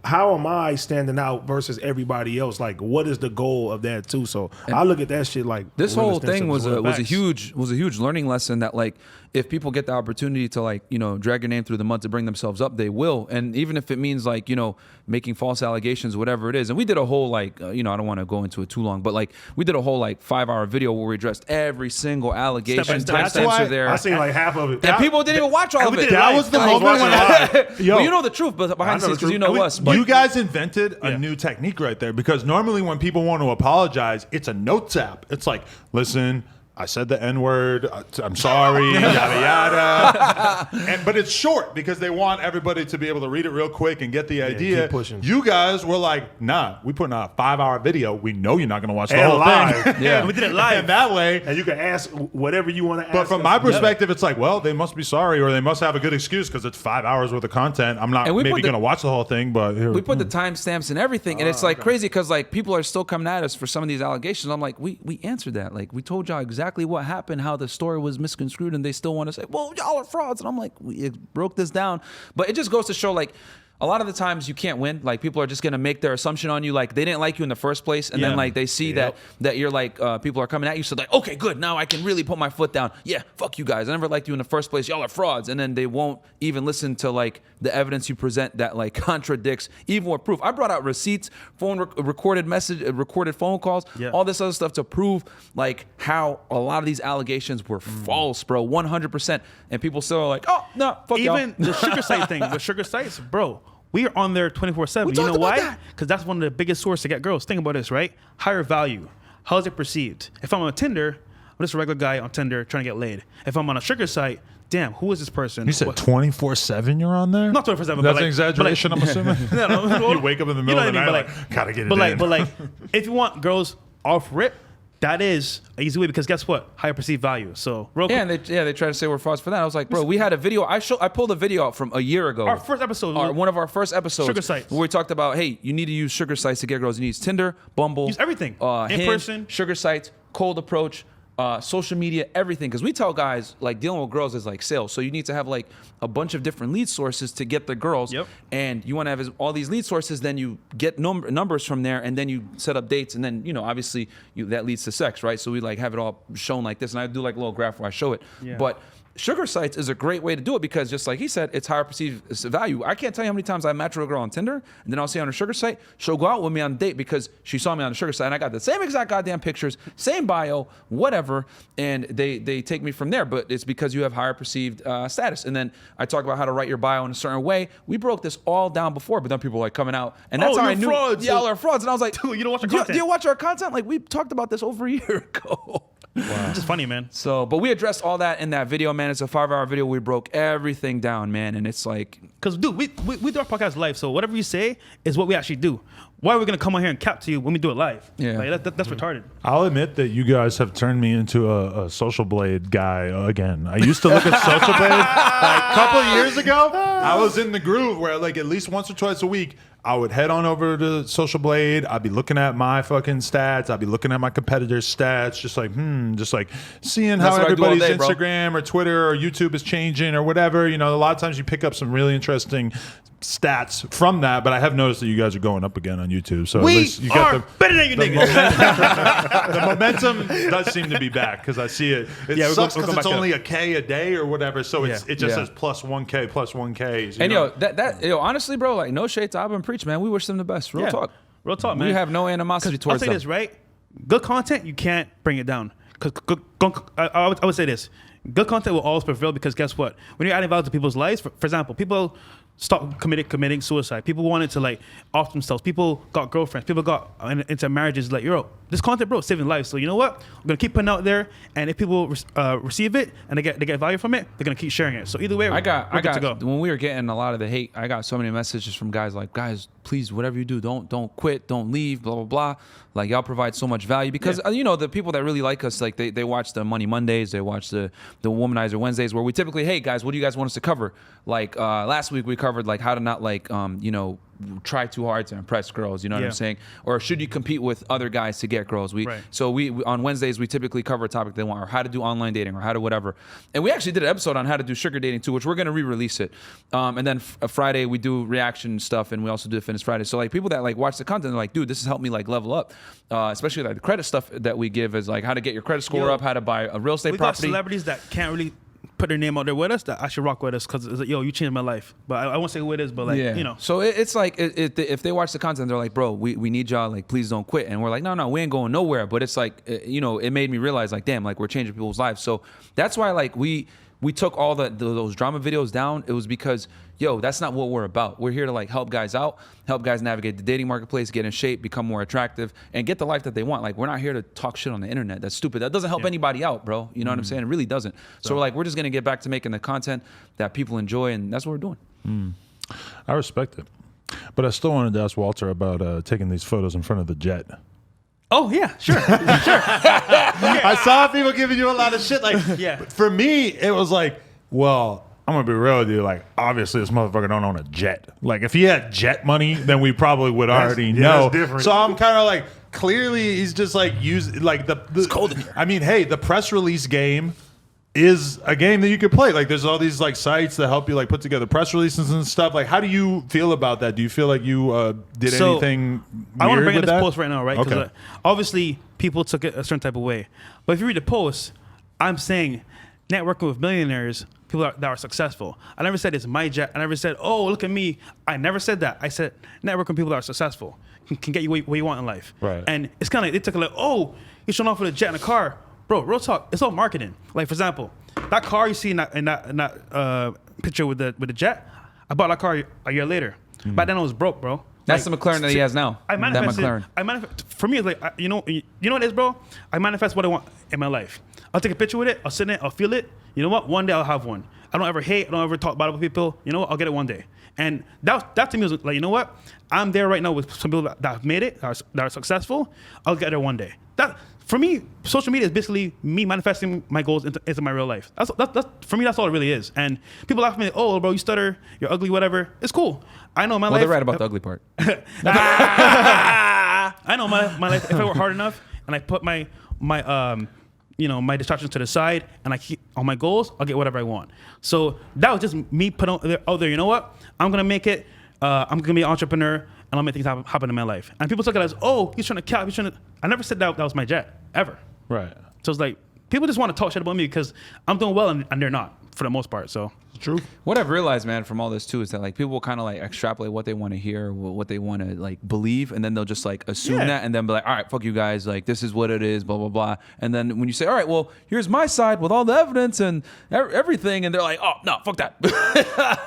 how am I standing out versus everybody else? Like, what is the goal of that too? So I look at that shit like This real whole extensive thing as was well. a Facts. huge learning lesson that like if people get the opportunity to like, you know, drag your name through the mud to bring themselves up, they will. And even if it means like, you know, making false allegations, whatever it is. And we did a whole like, you know, I don't want to go into it too long, but like we did a whole like 5-hour video where we addressed every single allegation. Step by step. Timestamps are there. I seen like half of it. And people didn't even watch all of it. That was the I was moment when watching Yo, Well, you know the truth, but behind the know scenes the because you truth. know us. But you guys invented a Yeah. new technique right there because normally when people want to apologize, it's a notes app. It's like, listen, I said the N-word. I'm sorry, yada yada. But it's short because they want everybody to be able to read it real quick and get the idea. keep pushing. You guys were like, nah, we putting out a 5-hour video. We know you're not going to watch the And whole live. thing. Yeah. We did it live. And that way, And you can ask whatever you want to ask. but from my us. perspective, it's like, well, they must be sorry or they must have a good excuse because it's 5 hours worth of content. I'm not And we maybe put the- going to watch the whole thing, but here. we put the timestamps and everything, and it's like crazy because like people are still coming at us for some of these allegations. I'm like, we answered that. Like we told y'all exactly what happened, how the story was misconstrued, and they still want to say, well, y'all are frauds. And I'm like, we broke this down. But it just goes to show like a lot of the times you can't win. Like people are just gonna make their assumption on you. Like they didn't like you in the first place, and then Yeah. like they see that you're like people are coming at you. So like, okay, good. Now I can really put my foot down. Yeah, fuck you guys. I never liked you in the first place. Y'all are frauds. And then they won't even listen to like the evidence you present that like contradicts even with proof. I brought out receipts, recorded phone calls, Yeah. all this other stuff to prove like how a lot of these allegations were false, bro, 100%. And people still are like, oh no, fuck y'all. Even the sugar site thing, with sugar sites, bro, we are on there 24/7. You talked know about why? that. Because that's one of the biggest sources to get girls. Think about this, right? Higher value. How is it perceived? If I'm on Tinder, I'm just a regular guy on Tinder trying to get laid. If I'm on a sugar site, damn, who is this person? You said 24/7 you're on there? Not 24/7, but That's like- an exaggeration, I'm assuming. No, You wake up in the middle of the night like, gotta get it in. But like, if you want girls off rip, that is an easy way because guess what? Higher perceived value. So real Yeah, quick, and they try to say we're frauds for that. I was like, bro, we had a video. I pulled a video out from a year ago. our first episode, One of our first episodes. Sugar sites. Where we talked about, hey, you need to use sugar sites to get girls. You need Tinder, Bumble. Use everything. In Hinge, person. Sugar sites, cold approach, social media, everything. Because we tell guys, like, dealing with girls is like sales. So you need to have, like, a bunch of different lead sources to get the girls. Yep. And you want to have all these lead sources, then you get numbers from there, and then you set up dates. And then, you know, obviously, that leads to sex, right? So we, like, have it all shown like this. And I do, like, a little graph where I show it. Yeah. But sugar sites is a great way to do it because just like he said, it's higher perceived value. I can't tell you how many times I match with a girl on Tinder and then I'll see her on a sugar site. She'll go out with me on a date because she saw me on a sugar site and I got the same exact goddamn pictures, same bio, whatever, and they take me from there. But it's because you have higher perceived status. And then I talk about how to write your bio in a certain way. We broke this all down before, but then people were like coming out, and that's how I knew y'all are frauds. And I was like, dude, you don't watch our content. Do you watch our content? Like we talked about this over a year ago. Wow. It's just funny, man. So, but we addressed all that in that video, man. It's a 5-hour video. We broke everything down, man. And it's like, because dude, we do our podcast live, so whatever you say is what we actually do. Why are we gonna come on here and cap to you when we do it live? Yeah, like, that's retarded. I'll admit that you guys have turned me into a Social Blade guy again. I used to look at Social Blade like a couple of years ago. I was in the groove where like at least once or twice a week I would head on over to Social Blade. I'd be looking at my fucking stats. I'd be looking at my competitors' stats, just like seeing how everybody's Instagram or Twitter or YouTube is changing or whatever. You know, a lot of times you pick up some really interesting stats from that, but I have noticed that you guys are going up again on YouTube. So at least you got better than you niggas. the momentum does seem to be back because I see it. It sucks because it's only a K a day or whatever. So it just says plus 1K, plus 1K. And honestly, bro, like no shade to Abba and Preach, man. We wish them the best. Real talk. Real talk, man. We have no animosity towards them. I'll say this, right? Good content, you can't bring it down. I would say this. Good content will always prevail because guess what? When you're adding value to people's lives, for example, people stop committing suicide. People wanted to like off themselves. People got girlfriends. People got into marriages. Like, yo, this content, bro, is saving lives. So you know what? I'm gonna keep putting out there, and if people receive it and they get value from it, they're gonna keep sharing it. So either way, I got to go. When we were getting a lot of the hate, I got so many messages from guys like, guys, please, whatever you do, don't quit, don't leave, blah blah blah. Like y'all provide so much value because you know the people that really like us, like they watch the Money Mondays, they watch the Womanizer Wednesdays, where we typically, hey guys, what do you guys want us to cover? Like last week we covered like how to not like try too hard to impress girls, you know what I'm saying? Or should you compete with other guys to get girls? So we on Wednesdays we typically cover a topic they want, or how to do online dating, or how to whatever. And we actually did an episode on how to do sugar dating too, which we're gonna re-release it. And then Friday we do reaction stuff, and we also do Fitness Friday. So like people that like watch the content, they're like, dude, this has helped me like level up. Especially like the credit stuff that we give is like how to get your credit score up, how to buy a real estate property. We got celebrities that can't really put their name out there with us that I should rock with us because it's like, yo, you changed my life. But I won't say who it is, but like, you know. So it's like if they watch the content, they're like, bro, we need y'all, like, please don't quit. And we're like, no, we ain't going nowhere. But it's like, it made me realize like, damn, like we're changing people's lives. So that's why like we took all those drama videos down. It was because, yo, that's not what we're about. We're here to like help guys out, help guys navigate the dating marketplace, get in shape, become more attractive, and get the life that they want. Like, we're not here to talk shit on the internet. That's stupid. That doesn't help anybody out, bro. You know what I'm saying? It really doesn't. So we're like, we're just gonna get back to making the content that people enjoy, and that's what we're doing. I respect it, but I still wanted to ask Walter about taking these photos in front of the jet. Oh yeah, sure. I saw people giving you a lot of shit. Like, for me, it was like, well, I'm gonna be real with you. Like, obviously, this motherfucker don't own a jet. Like, if he had jet money, then we probably would already know. That's different. So I'm kind of like, clearly, he's just like using like the. It's cold in here. I mean, hey, the press release game is a game that you could play. Like, there's all these like sites that help you like put together press releases and stuff. Like, how do you feel about that? Do you feel like you did anything weird I want to bring with in this that? post right now, right? Because obviously people took it a certain type of way. But if you read the post, I'm saying networking with millionaires, people that are successful. I never said it's my jet. I never said, oh, look at me. I never said that. I said networking with people that are successful can get you where you want in life. Right. And it's kind of, they took it like, oh, you're showing off with a jet and a car. Bro, real talk, it's all marketing. Like, for example, that car you see in that picture with the jet, I bought that car a year later. Back then I was broke, bro. That's like, the McLaren that he has now. I manifested. That McLaren. For me, it's like, you know what it is, bro? I manifest what I want in my life. I'll take a picture with it. I'll sit in it. I'll feel it. You know what? One day I'll have one. I don't ever hate. I don't ever talk bad about people. You know what? I'll get it one day. And that to me was like, you know what? I'm there right now with some people that have made it, that are successful. I'll get there one day. That, for me, social media is basically me manifesting my goals into my real life. That's for me, that's all it really is. And people laugh at me, like, oh, bro, you stutter, you're ugly, whatever. It's cool. I know my life. They're right about the ugly part. I know my life. If I work hard enough and I put my distractions to the side and I keep on my goals, I'll get whatever I want. So that was just me put out there. You know what? I'm gonna make it. I'm gonna be an entrepreneur and I'll make things happen in my life. And people took it as, oh, he's trying to cap. I never said that was my jet ever. Right. So it's like people just want to talk shit about me because I'm doing well and they're not. for the most part. So True. What I've realized, man, from all this too, is that like people kind of like extrapolate what they want to hear, what they want to like believe, and then they'll just like assume Yeah. that, and then be like, all right, fuck you guys, like this is what it is, blah blah blah. And then when you say, all right, well, here's my side with all the evidence and everything, and they're like, oh no, fuck that.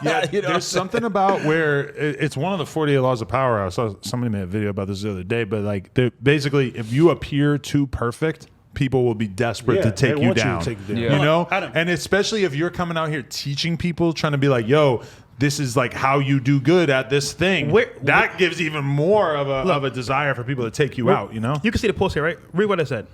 Yeah, You know? there's something about where it's one of the 48 laws of power. I saw somebody made a video about this the other day, but like basically, if you appear too perfect, people will be desperate Yeah, to take they you want you to down. take you down. Yeah. You know, Adam. and especially if you're coming out here teaching people, trying to be like, yo. This is like how you do good at this thing. That gives even more of a desire for people to take you out. You know, you can see the post here, right? Read what I said.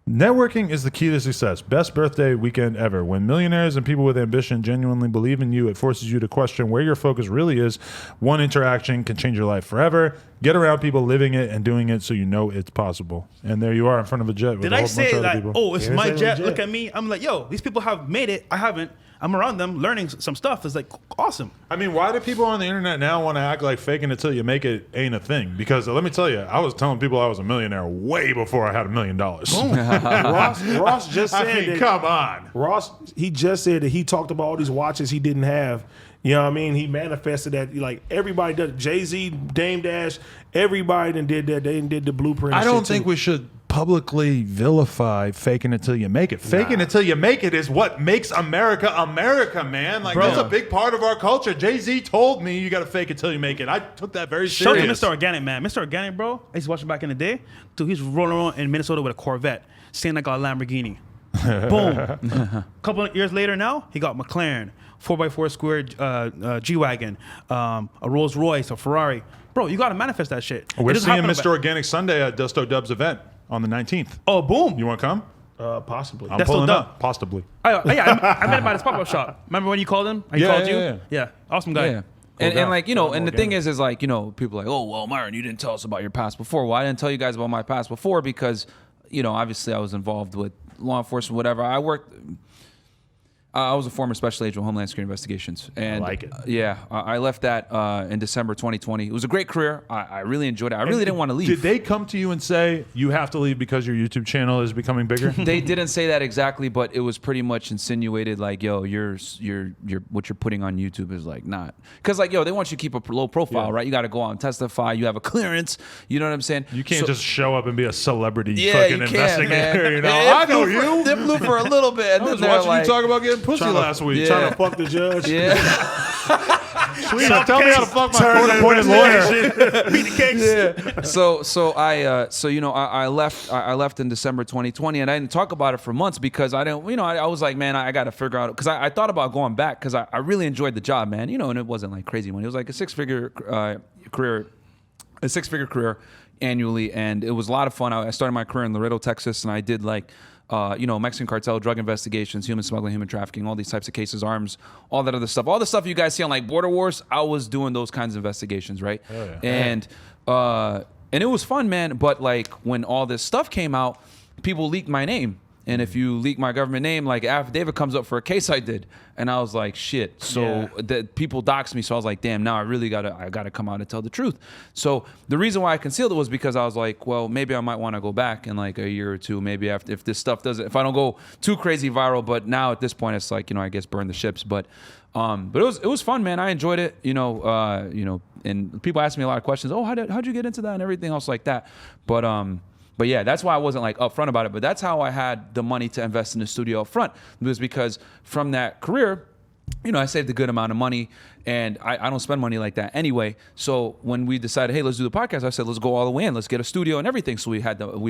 networking is the key to success. Best birthday weekend ever. When millionaires and people with ambition genuinely believe in you, it forces you to question where your focus really is. One interaction can change your life forever. Get around people living it and doing it so you know it's possible. And there you are in front of a jet with Did a I whole bunch say of other like, people. oh, it's Yeah, my it's jet? legit. Look at me. I'm like, yo, these people have made it. I haven't. I'm around them, learning some stuff. It's like awesome. I mean, why do people on the internet now want to act like faking it till you make it ain't a thing? Because let me tell you, I was telling people I was a millionaire way before I had $1 million. Ross just said I mean, that. come on. Ross, he just said that he talked about all these watches he didn't have. You know what I mean? He manifested that. Like everybody does. Jay-Z, Dame Dash, everybody done did that. They did the blueprint. I don't think we should publicly vilify faking it till you make it. Faking it till you make it is what makes America America, man. Like, Bro. that's a big part of our culture. Jay-Z told me you got to fake it till you make it. I took that very Shout out to serious. Mr. Organic, man. Mr. Organic, bro. I used to watch him back in the day. Dude, he's rolling around in Minnesota with a Corvette, saying I got a Lamborghini. Boom. Couple of years later now, he got McLaren, 4x4 square G-Wagon, a Rolls Royce, a Ferrari. Bro, you got to manifest that shit. It We're doesn't seeing happen Mr. Organic Sunday at Dusto Dub's event on the 19th. Oh, boom. You want to come? Possibly. I'm That's so pulling dumb. up. Possibly. I met him at his pop-up shop. Remember when you called him? He Yeah, called yeah, you? yeah. Awesome guy. Yeah. And like, you know, and the thing organic. is like, you know, people are like, oh, well, Myron, you didn't tell us about your past before. Well, I didn't tell you guys about my past before because, you know, obviously I was involved with law enforcement, whatever. I was a former special agent of Homeland Security Investigations. And I like it. Yeah, I left that in December 2020. It was a great career. I really enjoyed it. I really didn't want to leave. Did they come to you and say you have to leave because your YouTube channel is becoming bigger? They didn't say that exactly, but it was pretty much insinuated like, yo, you're what you're putting on YouTube is like not, because like, yo, they want you to keep a low profile, right? You got to go out and testify. You have a clearance. You know what I'm saying? You can't So- just show up and be a celebrity yeah, fucking you can't, investigator. man. You know, It I know blew for- you. They blew for a little bit, and I then was they're watching like, you talk about getting pussy last week. Yeah. Trying to fuck the judge. yeah. Sweet, tell me how to fuck my Turn court-appointed lawyer. Beat the cakes. So you know, I left in December 2020, and I didn't talk about it for months because I didn't, you know, I was like, man, I got to figure out, because I thought about going back because I really enjoyed the job, man, you know, and it wasn't like crazy money. It was like a six-figure career annually, and it was a lot of fun. I started my career in Laredo, Texas, and I did like, you know, Mexican cartel, drug investigations, human smuggling, human trafficking, all these types of cases, arms, all that other stuff. All the stuff you guys see on like Border Wars, I was doing those kinds of investigations, right? And it was fun, man. But like when all this stuff came out, people leaked my name. And if you leak my government name, like affidavit comes up for a case I did, and I was like, shit. So that people doxed me. So I was like, damn. Now I gotta come out and tell the truth. So the reason why I concealed it was because I was like, well, maybe I might want to go back in like a year or two. Maybe if this stuff doesn't, if I don't go too crazy viral. But now at this point, it's like, you know, I guess burn the ships. But it was fun, man. I enjoyed it. You know, and people ask me a lot of questions. Oh, how'd you get into that and everything else like that. But yeah, that's why I wasn't like upfront about it. But that's how I had the money to invest in the studio up front. It was because from that career, you know, I saved a good amount of money, and I don't spend money like that anyway. So when we decided, hey, let's do the podcast, I said, let's go all the way in. Let's get a studio and everything. So we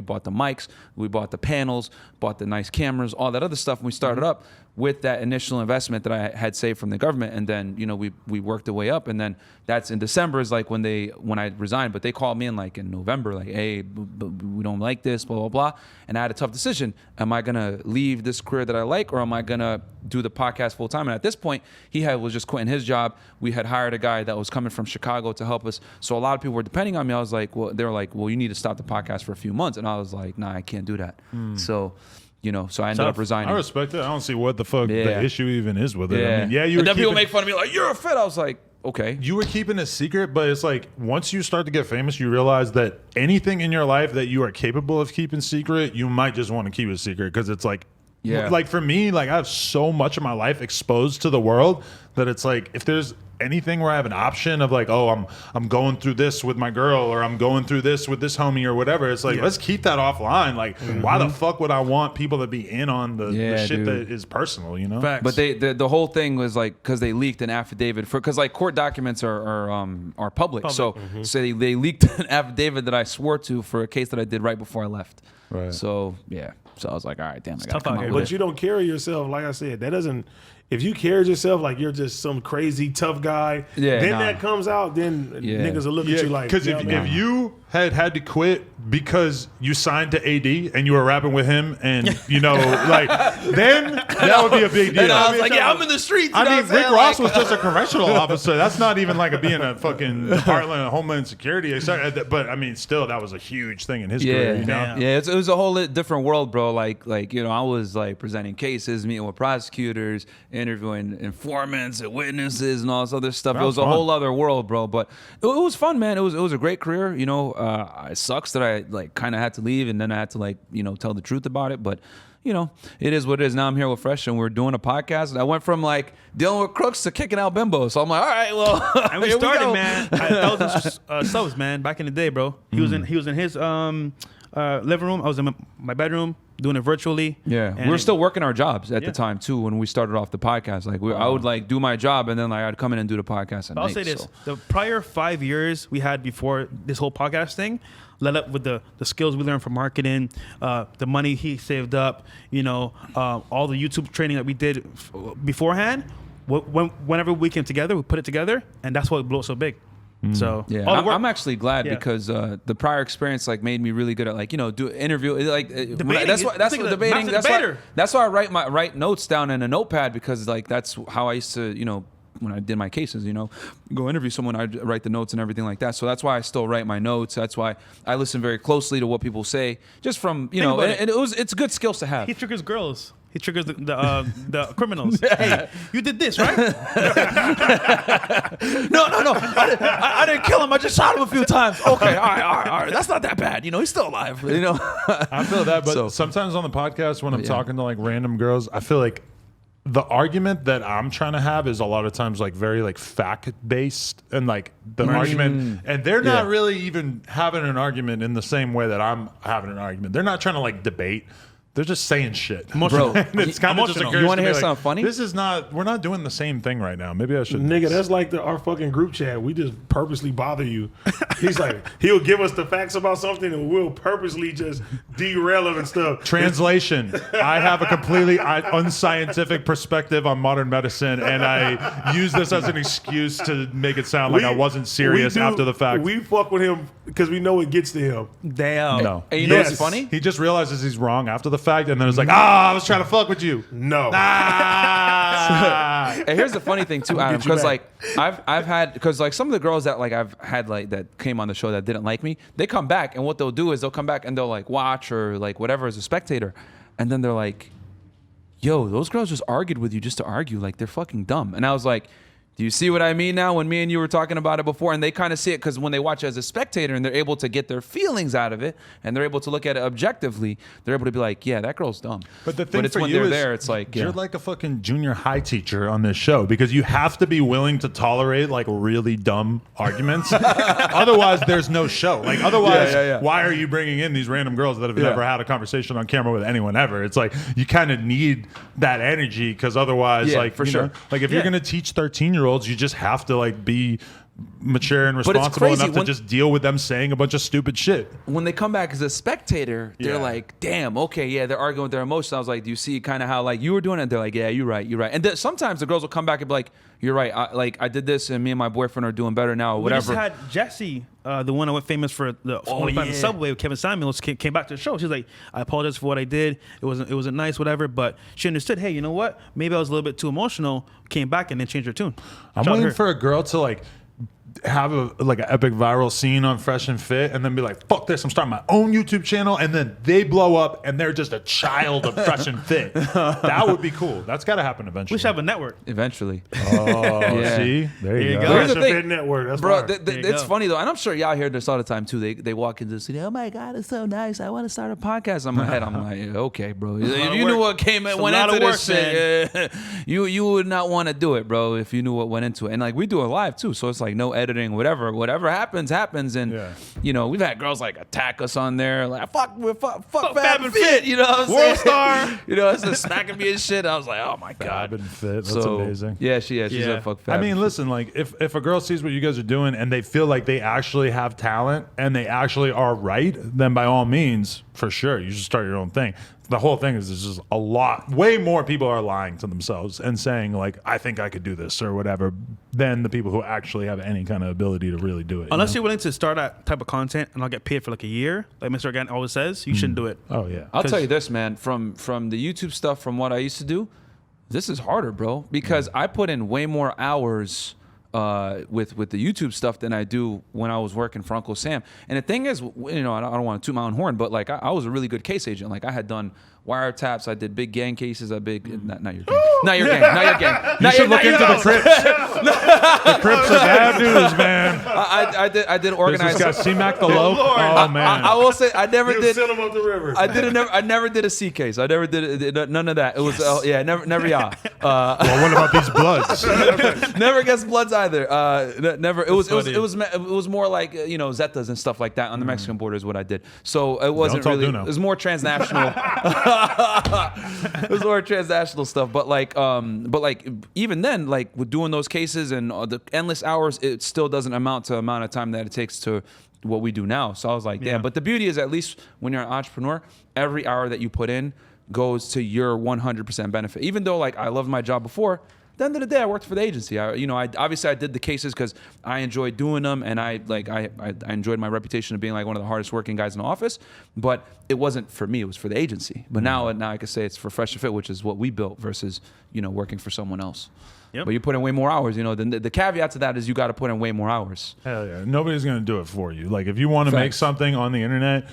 bought the mics, we bought the panels, bought the nice cameras, all that other stuff. And we started up with that initial investment that I had saved from the government. And then, you know, we worked our way up. And then that's in December is like when I resigned. But they called me in like in November, like, hey, we don't like this, blah, blah, blah. And I had a tough decision. Am I going to leave this career that I like, or am I going to do the podcast full time? And at this point, he was just quitting his job. We had hired a guy that was coming from Chicago to help us. So a lot of people were depending on me. I was like, well, they were like, well, you need to stop the podcast for a few months. And I was like, nah, I can't do that. So, you know, so I ended up resigning. I respect it. I don't see what the fuck Yeah. the issue even is with it. Yeah. I mean, yeah, you were and then people keeping- make fun of me like, you're a fit. I was like, okay. You were keeping a secret, but it's like once you start to get famous, you realize that anything in your life that you are capable of keeping secret, you might just want to keep it secret because it's like Yeah. Like for me, like I have so much of my life exposed to the world that it's like if there's anything where I have an option of like, oh, I'm going through this with my girl, or I'm going through this with this homie or whatever. It's like, let's keep that offline. Like, why the fuck would I want people to be in on the shit that is personal, you know? Facts. But the whole thing was like because they leaked an affidavit because like court documents are public. So they leaked an affidavit that I swore to for a case that I did right before I left. Right. So yeah. So I was like, all right, damn, I gotta tough come out out here. with But it. you don't carry yourself, like I said, that doesn't. If you carried yourself like you're just some crazy tough guy, Yeah, then nah. that comes out, then niggas will look at you like. because you know what I if mean? you had to quit because you signed to AD and you were rapping with him, and you know, like then that would be a big deal. And I was like, yeah, I'm in the streets. I mean, Rick Ross was just a correctional officer. That's not even like being a fucking Department of Homeland Security. But I mean, still, that was a huge thing in his career. You know? Yeah, it was a whole different world, bro. Like you know, I was like presenting cases, meeting with prosecutors, interviewing informants and witnesses, and all this other stuff. It was a fun. whole other world, bro. But it was fun, man. It was a great career. You know, it sucks that I like kind of had to leave, and then I had to like tell the truth about it, but. You know, it is what it is. Now I'm here with Fresh, and we're doing a podcast. And I went from like dealing with crooks to kicking out bimbos. So I'm like, all right, well, And we here started, go. man. That was Subs, man. Back in the day, bro. He was in his living room. I was in my bedroom doing it virtually. Yeah, And we were still working our jobs at Yeah. the time too when we started off the podcast. Like I would like do my job, and then like I'd come in and do the podcast at I'll night. say this: so. the prior 5 years we had before this whole podcast thing led up with the skills we learned from marketing, the money he saved up, all the YouTube training that we did beforehand. Whenever we came together, we put it together, and that's what blew it so big. So Yeah, all the work- I'm actually glad Yeah. because the prior experience like made me really good at like do interview like Debating. that's what Think of the debating. master debater. That's why I write notes down in a notepad because like that's how I used to when I did my cases go interview someone, I'd write the notes and everything like that. So that's why I still write my notes. That's why I listen very closely to what people say just from about it. and it's good skills to have. he triggers girls. He triggers the criminals. Hey, you did this, right? No. I didn't kill him. I just shot him a few times. Okay, all right. That's not that bad. He's still alive. I feel that, but So- sometimes on the podcast when I'm Yeah. talking to like random girls, I feel like the argument that I'm trying to have is a lot of times like very like fact based, and like the argument, and they're not Yeah. really even having an argument in the same way that I'm having an argument. They're not trying to like debate. They're just saying shit. Bro, And it's kind of just emotional. occurs You wanna to me, hear like, something funny? This is not. We're not doing the same thing right now. Maybe I should. Nigga, that's like our fucking group chat. We just purposely bother you. He's like, he'll give us the facts about something and we'll purposely just derail him and stuff. Translation. I have a completely unscientific perspective on modern medicine, and I use this as an excuse to make it sound like I wasn't serious we do- after the fact. We fuck with him because we know it gets to him. Damn. No. And you know Yes. what's funny? He just realizes he's wrong after the fact, and then it's like, I was trying to fuck with you. No. Ah. And here's the funny thing too, gonna Adam, get you because back. like I've had because like some of the girls that like I've had like that came on the show that didn't like me, they come back and what they'll do is they'll come back and they'll like watch or like whatever as a spectator, and then they're like, "Yo, those girls just argued with you just to argue, like they're fucking dumb." And I was like, do you see what I mean now when me and you were talking about it before? And they kind of see it because when they watch it as a spectator and they're able to get their feelings out of it and they're able to look at it objectively, they're able to be like, yeah, that girl's dumb. But the thing it's for when you they're is there, it's like, you're yeah. like a fucking junior high teacher on this show because you have to be willing to tolerate like really dumb arguments. Otherwise, there's no show. Like otherwise, Yeah. why are you bringing in these random girls that have Yeah. never had a conversation on camera with anyone ever? It's like you kind of need that energy because otherwise, Yeah, like for you sure. know, like if Yeah. you're gonna teach 13-year-olds, you just have to like be mature and it's responsible crazy enough to when- just deal with them saying a bunch of stupid shit. When they come back as a spectator, they're Yeah. like, damn, okay, yeah, they're arguing with their emotions. I was like, do you see kind of how like you were doing it? They're like, yeah, you're right. And sometimes the girls will come back and be like, you're right. I did this and me and my boyfriend are doing better now or We whatever. just had Jessie, the one that went famous for the only time in yeah. Subway with Kevin Samuels, came back to the show. She's like, I apologize for what I did. It wasn't nice, whatever. But she understood. Hey, you know what? Maybe I was a little bit too emotional. Came back and then changed her tune. I'm Shout out waiting her. for a girl to like have like an epic viral scene on Fresh and Fit and then be like, fuck this, I'm starting my own YouTube channel, and then they blow up and they're just a child of Fresh and Fit. That would be cool. That's got to happen eventually. We should have a network. Eventually. Oh, Yeah. see? There you go. Here's the Fresh thing, Fit Network. That's bro. fire. It's funny though, and I'm sure y'all hear this all the time too. They walk into the city. Oh my God, it's so nice. I want to start a podcast. In my head, I'm like, okay, bro. If you knew what went into this shit, you would not want to do it, bro. If you knew what went into it, and like we do it live too, so it's like no editing, whatever happens, and you know we've had girls like attack us on there, like fuck Fab and Fit, you know what I'm saying? World star. You know, it's just smacking me and shit. I was like, oh my God. Fab and Fit. That's So, amazing. Yeah, she's a fuck Fab. I mean, listen, like if a girl sees what you guys are doing and they feel like they actually have talent and they actually are right, then by all means, for sure, you should start your own thing. The whole thing is there's just way more people are lying to themselves and saying like, I think I could do this or whatever, than the people who actually have any kind of ability to really do it. Unless you're willing to start that type of content and I'll get paid for like a year, like Mr. Organic always says, you shouldn't do it. Oh yeah. I'll tell you this, man. From the YouTube stuff, from what I used to do, this is harder, bro. Because I put in way more hours with the YouTube stuff than I do when I was working for Uncle Sam. And the thing is, you know, I don't want to toot my own horn, but like I was a really good case agent. Like I had done wiretaps, I did big gang cases, not your gang, not your gang. You should look into the Crips. The Crips are bad news, man. I did There's organize. this guy, C-Mac the Low. Oh man. I will say I never You did. send them up the river. I never did a C case. I never did none of that. It was never y'all. Well, what about these Bloods? Never against Bloods either. Never. It was more like you know Zetas and stuff like that on the Mexican border is what I did. So it wasn't tell really. Duno. It was more transnational. It was more transnational stuff. But like even then, like with doing those cases and the endless hours, it still doesn't amount to the amount of time that it takes to what we do now. So I was like, yeah. But the beauty is, at least when you're an entrepreneur, every hour that you put in goes to your 100% benefit. Even though like I loved my job before, at the end of the day, I worked for the agency. I obviously I did the cases because I enjoyed doing them, and I enjoyed my reputation of being like one of the hardest working guys in the office. But it wasn't for me; it was for the agency. But now I can say it's for Fresh and Fit, which is what we built, versus working for someone else. Yep. But you put in way more hours. The caveat to that is you got to put in way more hours. Hell yeah. Nobody's going to do it for you. Like, if you want to make Facts. something on the internet,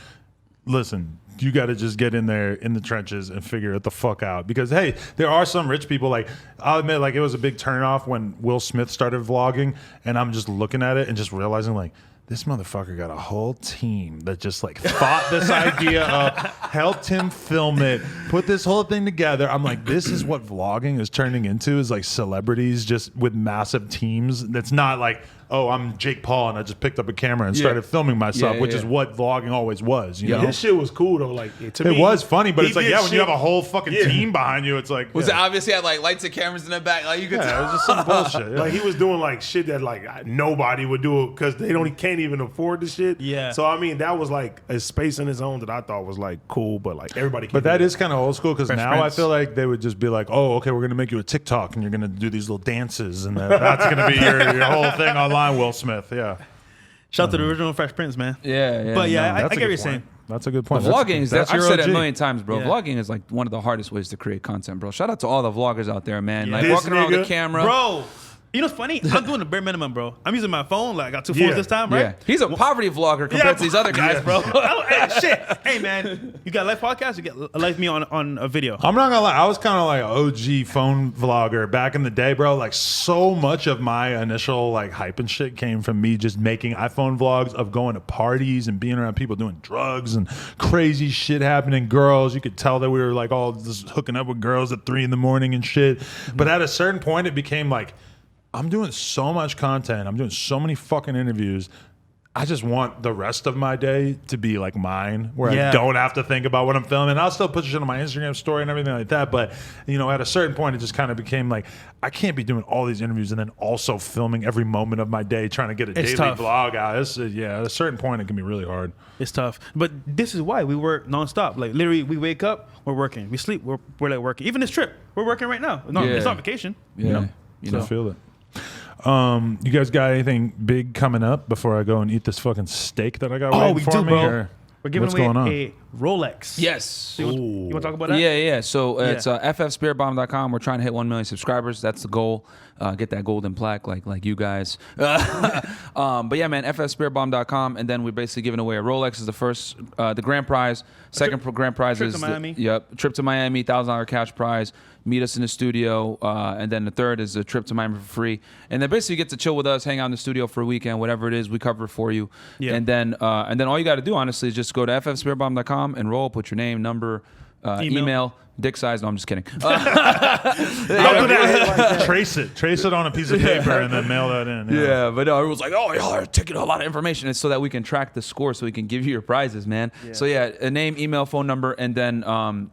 listen, you got to just get in there in the trenches and figure it the fuck out. Because, hey, there are some rich people. Like, I'll admit, like, it was a big turnoff when Will Smith started vlogging. And I'm just looking at it and just realizing, like, this motherfucker got a whole team that just like thought this idea up, helped him film it, put this whole thing together. I'm like, this is what vlogging is turning into, is like celebrities just with massive teams. That's not like, oh, I'm Jake Paul and I just picked up a camera and started filming myself, which is what vlogging always was. You know? His shit was cool though. Like to me, It was funny, but he it's like, did when you shit- have a whole fucking team behind you, it's like, Was it obviously had like lights and cameras in the back? Like you could it tell. was just some bullshit. Like he was doing like shit that like nobody would do it because they can't even afford the shit. Yeah. So I mean that was like a space in its own that I thought was like cool, but like everybody. But that is kind of old school because Fresh now Prince. I feel like they would just be like, oh, okay, we're going to make you a TikTok and you're going to do these little dances and that's going to be your whole thing online, Will Smith. Yeah. Shout out to the original Fresh Prince, man. Yeah. But yeah, I That's a get good what you're point. saying. That's a good point. Vlogging is that's I've your said it a OG. million times, bro. Yeah. Vlogging is like one of the hardest ways to create content, bro. Shout out to all the vloggers out there, man. Yeah. Like This walking around with nigga, a camera. Bro, you know what's funny? I'm doing the bare minimum, bro. I'm using my phone. Like I got two phones this time, right? Yeah. He's a poverty vlogger compared to these other guys, bro. Hey, shit. Hey, man. You got a live podcast? You get live me on a video. I'm not gonna lie, I was kind of like an OG phone vlogger back in the day, bro. Like so much of my initial like hype and shit came from me just making iPhone vlogs of going to parties and being around people doing drugs and crazy shit happening. Girls, you could tell that we were like all just hooking up with girls at 3 a.m. and shit. But at a certain point, it became like, I'm doing so much content. I'm doing so many fucking interviews. I just want the rest of my day to be like mine, where I don't have to think about what I'm filming. I'll still put shit on my Instagram story and everything like that. But, at a certain point, it just kind of became like, I can't be doing all these interviews and then also filming every moment of my day, trying to get a daily tough. vlog out. At a certain point, it can be really hard. It's tough. But this is why we work nonstop. Like literally, we wake up, we're working. We sleep, we're like working. Even this trip, we're working right now. No, it's not vacation. Yeah. I feel it. You guys got anything big coming up before I go and eat this fucking steak that I got waiting we for do, me? bro. Or- We're giving What's away going on? a Rolex. Yes. You want to talk about that? Yeah. So it's Yeah. ffspiritbomb.com. We're trying to hit 1 million subscribers. That's the goal. Get that golden plaque like you guys. But yeah, man, ffspiritbomb.com. And then we're basically giving away a Rolex is the first, the grand prize. Second grand prize trip is to Miami. trip to Miami, $1,000 cash prize. Meet us in the studio. And then the third is a trip to Miami for free. And then basically you get to chill with us, hang out in the studio for a weekend, whatever it is, we cover it for you. Yeah. And then all you got to do, honestly, is just go to ffspiritbomb.com, enroll, put your name, number, email, dick size. No, I'm just kidding. Trace it on a piece of paper and then mail that in. Yeah, but no, everyone's like, oh, y'all are taking a lot of information. It's so that we can track the score so we can give you your prizes, man. Yeah. So yeah, a name, email, phone number, and then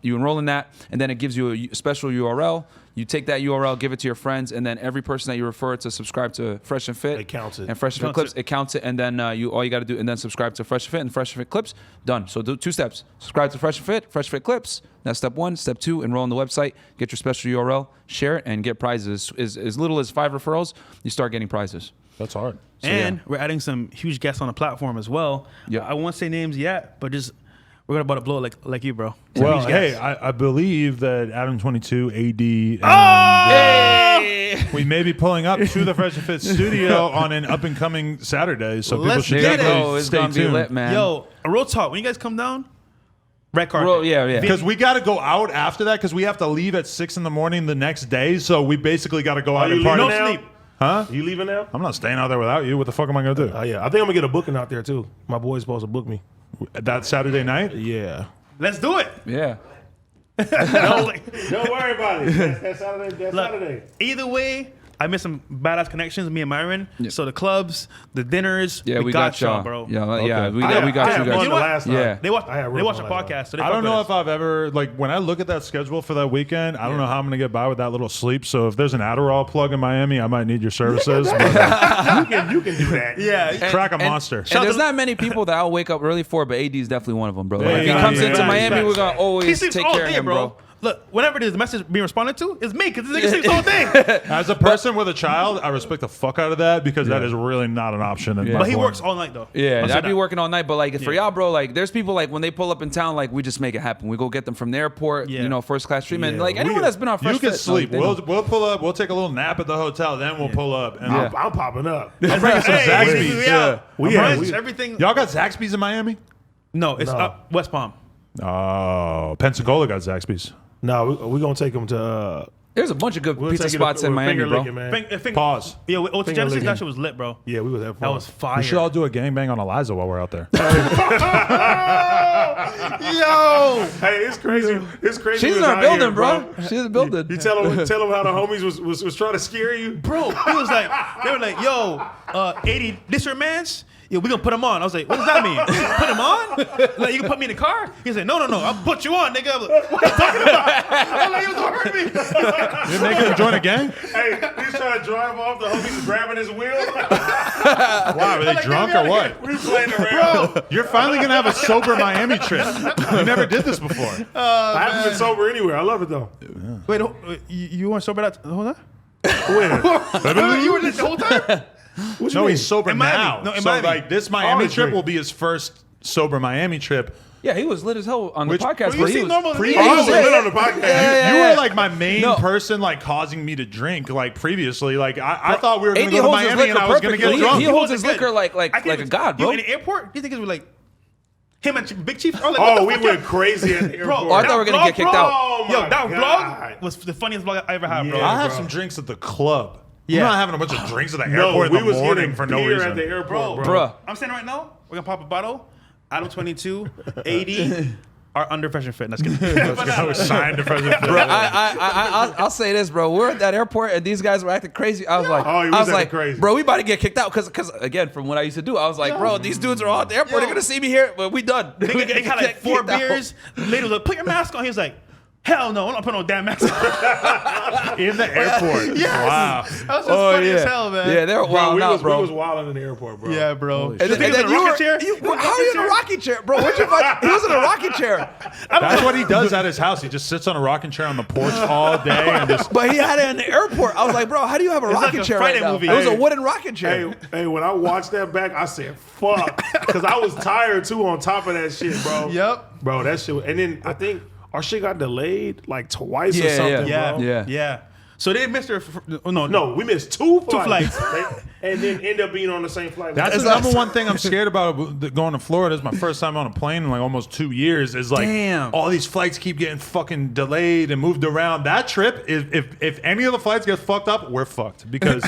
you enroll in that, and then it gives you a special URL. You take that URL, give it to your friends, and then every person that you refer to subscribe to Fresh and Fit. It counts it. And Fresh and Fit Clips, it counts it, and then all you got to do, and then subscribe to Fresh and Fit and Fresh and Fit Clips. Done. So do 2 steps. Subscribe to Fresh and Fit Clips. That's step 1. Step 2, enroll in the website, get your special URL, share it, and get prizes. As little as 5 referrals, you start getting prizes. That's hard. So, And yeah. we're adding some huge guests on the platform as well. Yeah. I won't say names yet, but just we're about to blow it like you, bro. Some Well, huge hey, guests. I believe that Adam 22, AD, and we may be pulling up to the Fresh and Fit studio on an up and coming Saturday, so people Let's should get it. definitely It's stay gonna be tuned. lit, man. Yo, a real talk. When you guys come down, red carpet. Well, yeah. Because we got to go out after that because we have to leave at 6 in the morning the next day. So we basically got to go out you and party. leaving now? sleep. Huh? You leaving now? I'm not staying out there without you. What the fuck am I going to do? Yeah, I think I'm gonna get a booking out there too. My boy's supposed to book me. That Saturday night? Yeah. Let's do it. Yeah. Don't worry about it. That's Saturday. That's Look, Saturday. either way, I missed some badass connections, me and Myron. So the clubs, the dinners, Yeah, we got y'all, y'all, bro. Yeah, we I got had you fun guys. the last time. Yeah. They watch I had real they watch the fun last podcast. So they I don't know if I I've ever, like, when I look at that schedule for that weekend, I don't know how I'm going to get by with that little sleep. So if there's an Adderall plug in Miami, I might need your services. But, You can do that. Yeah. crack a monster. And there's not many people that I'll wake up early for, but AD is definitely one of them, bro. Like, if he yeah, comes yeah, into yeah. Miami, we're gonna He always sleeps take all care of day, him, bro. Look, whenever there's a message being responded to, it's me because this nigga sleeps all day. As a person with a child, I respect the fuck out of that because that is really not an option. In my But he form. works all night though. Yeah, I'll say I'd be that. working all night, but like for y'all, bro, like there's people like when they pull up in town, like we just make it happen. We go get them from the airport, Yeah. you know, first class treatment. Yeah, Like anyone that's been on Fresh You can Fit, sleep. like, they know. We'll pull up. We'll take a little nap at the hotel. Then we'll pull up. And Yeah. I'm popping up. I'll bring you some Zaxby's. Yeah. We- Brunch, we- everything. Y'all got Zaxby's in Miami? No, it's No. up West Palm. Oh, Pensacola got Zaxby's. No, we're gonna take him to. There's a bunch of good We'll pizza take it spots in with Miami, finger bro. licking, man. Pause. Yeah, with Finger Genesis, licking. that shit was lit, bro. Yeah, we was having fun. That was fire. We should all do a gangbang on Eliza while we're out there. Yo, Hey, it's crazy. It's crazy. She's we in was our out building, here, bro. She's in the building. You tell him how the homies was trying to scare you. bro, he was like, they were like, yo, 80, this your man's? Yeah, we gonna put him on. I was like, what does that mean? Put him on? Like, you can put me in the car? He said, no, I'll put you on, nigga. I'm like, what are you talking about? I'm like, you gonna hurt me. You're making him join a gang? Hey, he's trying to drive off. The homies grabbing his wheel. Why? Were they drunk or what? We playing around. You're finally going to have a sober Miami trip. You never did this before. I haven't been sober anywhere. I love it though. Wait, you weren't sober that? Hold on. When? You were lit the whole time? What you No, mean? he's sober In Miami. now. No, in so, Miami. like, this Miami Always trip drink. will be his first sober Miami trip. Yeah, he was lit as hell on Which- the podcast. Well, you but he seem was normal to me. Oh, I was was lit on the podcast. You were like my main No. person, like causing me to drink, like previously. Like I thought we were going AD to go to holds his Miami and liquor I was going to perfectly. get drunk. He holds his liquor like I can't a even- god, You bro. in the airport? You think it was like him and Big Chief? I was like, Oh, what we the fuck went y'all- crazy at the Bro, airport. Oh, I thought we were gonna vlog, get kicked bro. out. Oh, Yo, my that God. vlog was the funniest vlog I ever had, bro. Yeah. I had bro. some drinks at the club. Yeah. I'm not having a bunch of drinks at the No, airport we in the was morning getting for no beer reason. at the airport, bro. Bruh. I'm saying right now, we're gonna pop a bottle. Adam 22, 80 are under Fresh and Fit. That's good. I was signed to President Bro, I'll say this, bro. We're at that airport and these guys were acting crazy. I was like, Oh, he was I was acting like, crazy. bro, we about to get kicked out because again, from what I used to do, I was like, bro, these dudes are all at the airport. They're gonna see me here, but we done. They had like 4 beers. Later, was like, put your mask on. He was like, Hell no, I'm not putting no damn mask on. In the airport. Yes. Wow. That was just funny as hell, man. Yeah, they were Bro, wild out, we bro. was wilding in the airport, bro. Yeah, bro. And then in a you rocking were, chair? how are you in a rocking chair, bro? What'd you find? He was in a rocking chair, That's what he does at his house. He just sits on a rocking chair on the porch all day and just. but he had it in the airport. I was like, bro, how do you have a like rocking a chair Friday right now? movie. It was a Hey. wooden rocking chair. Hey, when I watched that back, I said, fuck. Because I was tired, too, on top of that shit, bro. Yep. Bro, that shit. And then I think our shit got delayed like twice or Yeah, something, Yeah. bro. Yeah. Yeah. So they missed their. No. No, we missed two flights. flights. And then end up being on the same flight. That's the number one thing I'm scared about going to Florida. It's my first time on a plane in like almost 2 years. Is like Damn. all these flights keep getting fucking delayed and moved around. That trip is if any of the flights get fucked up, we're fucked because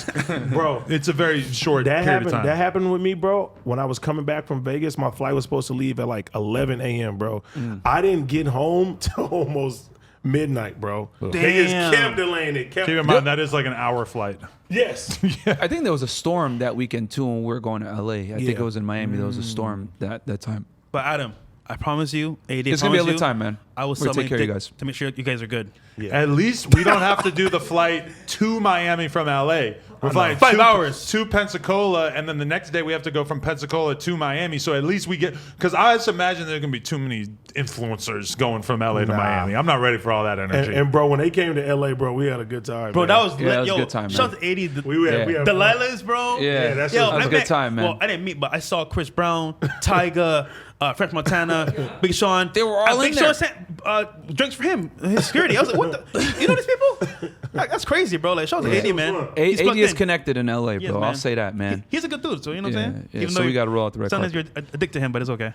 Bro, it's a very short that period of happened. time. That happened with me, bro. When I was coming back from Vegas, my flight was supposed to leave at like 11 a.m., bro. I didn't get home till almost midnight, bro. They just Damn. kept delaying it. Keep in mind that is like an hour flight. Yes. I think there was a storm that weekend too when we were going to LA. I think Yeah. it was in Miami. There was a storm that time. But Adam, I promise you, AD, It's gonna be a promise lit time, man. I will We're sell take my care of you dick guys. to make sure you guys are good. At least we don't have to do the flight to Miami from LA. We're flying 5 hours. to Pensacola, and then the next day we have to go from Pensacola to Miami. So at least we get, because I just imagine there's gonna be too many influencers going from LA to Nah. Miami. I'm not ready for all that energy. And bro, when they came to LA, bro, we had a good time. Bro, man. that was Yeah, lit. that was a Yo, good time, shout man. out to 80. we had Yeah. fun. Delilah's, bro. Yeah, that's Yo, just- that was I a good met- time, man. Well, I didn't meet, but I saw Chris Brown, Tyga, French Montana, Big Sean. They were all Big in Sean there. sent drinks for him, his security. I was like, what the? You know these people? Like, that's crazy, bro. Like, shout out to AD, man. fun. He's AD plugged is in. connected in LA, Yes, bro. man. I'll say that, man. He's a good dude, so you know what I'm Yeah, saying? yeah, so we gotta roll out the red Sometimes carpet. you're addicted to him, but it's okay.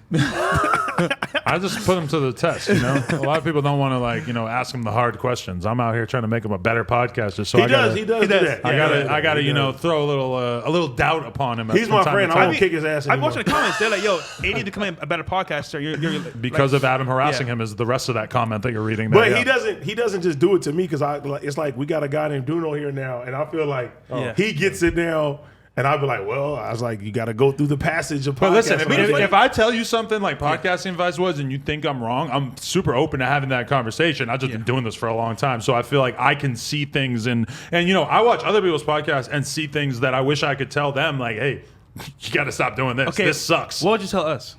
I just put them to the test. You know, a lot of people don't want to like ask them the hard questions. I'm out here trying to make them a better podcaster. So He I does. gotta, He does do that. I gotta, He does. throw a little doubt upon him. He's from my time friend. to I time. won't kick his ass I'm anymore. watching the comments. They're like, "Yo, AD becoming a better podcaster." You're because like, of Adam harassing yeah. him is the rest of that comment that you're reading there. But yeah. he doesn't just do it to me because it's like we got a guy named Duno here now, and I feel like Yeah. he gets it now, and I'd be like, well, I was like, you got to go through the passage of. But listen, podcasting. if I tell you something like podcasting advice was and you think I'm wrong, I'm super open to having that conversation. I've just been doing this for a long time. So I feel like I can see things and I watch other people's podcasts and see things that I wish I could tell them like, hey, you got to stop doing this. okay, This sucks. What would you tell us?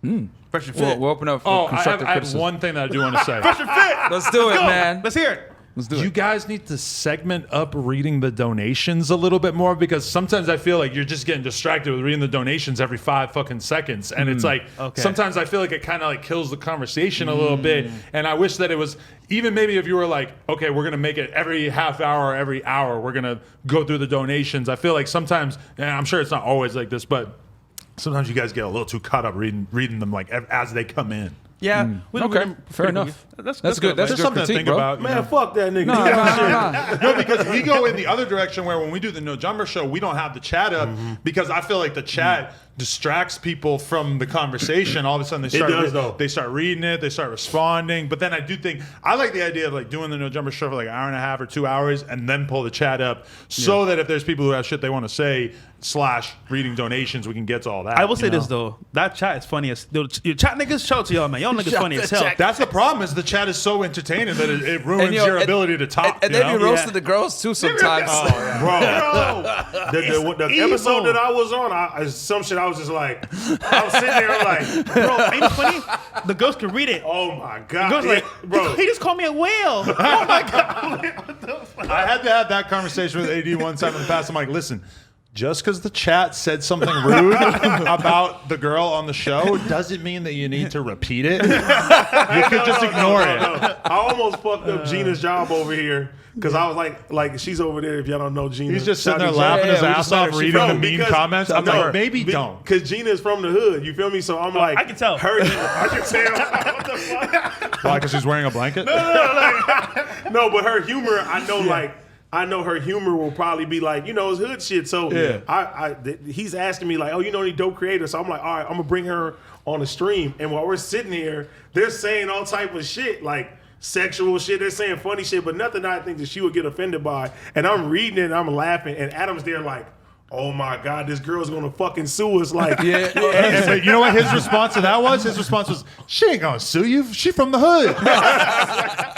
Fresh and fit. We'll open up for I constructive have criticism. one thing that I do want to say. Fresh and fit. Let's do it, Go. man. Let's hear it. Let's do You it. guys need to segment up reading the donations a little bit more because sometimes I feel like you're just getting distracted with reading the donations every 5 fucking seconds. And it's like, Okay. sometimes I feel like it kind of like kills the conversation a little bit. And I wish that it was, even maybe if you were like, okay, we're going to make it every half hour, every hour, we're going to go through the donations. I feel like sometimes, and I'm sure it's not always like this, but sometimes you guys get a little too caught up reading them like as they come in. Yeah. We don't Okay, read them fair pretty enough. quick. That's good. That's Just good something to critique, think bro. about. you know? man, fuck that nigga. No, because he go in the other direction where when we do the No Jumper show, we don't have the chat up because I feel like the chat distracts people from the conversation. All of a sudden does, though. they start reading it, they start responding. But then I do think I like the idea of like doing the No Jumper show for like an hour and a half or 2 hours and then pull the chat up so that if there's people who have shit they want to say / reading donations, we can get to all that. I will say you know? this though, that chat is funny as your chat niggas. Shout out to y'all, man. Y'all niggas funny as hell. That's the problem is the chat is so entertaining that it ruins And, yo, your and- ability to talk. And you then know? you roasted the girls too sometimes. Bro, the episode that I was on, some shit I was just like, I was sitting there like, Bro, ain't it funny? The girls can read it. oh my god, The girls like, bro. he just called me a whale. Oh my god. I had to have that conversation with AD one time in the past. I'm like, listen, just because the chat said something rude about the girl on the show doesn't mean that you need to repeat it. You could just ignore it. I almost fucked up Gina's job over here because I was like she's over there. If y'all don't know Gina, He's just sitting there Shout out to laughing Gina. his we ass just met off, her. She reading the No, mean because- comments. I'm no, like, maybe don't. Because Gina's from the hood. You feel me? So I'm like, I can tell. Her, I can tell. What the fuck? Why? Because she's wearing a blanket? No, but her humor, I know, I know her humor will probably be like, it's hood shit. So he's asking me like, oh, any dope creators? So I'm like, all right, I'm gonna bring her on the stream. And while we're sitting here, they're saying all type of shit like sexual shit. They're saying funny shit, but nothing I think that she would get offended by. And I'm reading it and I'm laughing. And Adam's there like, oh my God, this girl's gonna fucking sue us. Like, But you know what his response to that was? His response was, she ain't gonna sue you. She from the hood.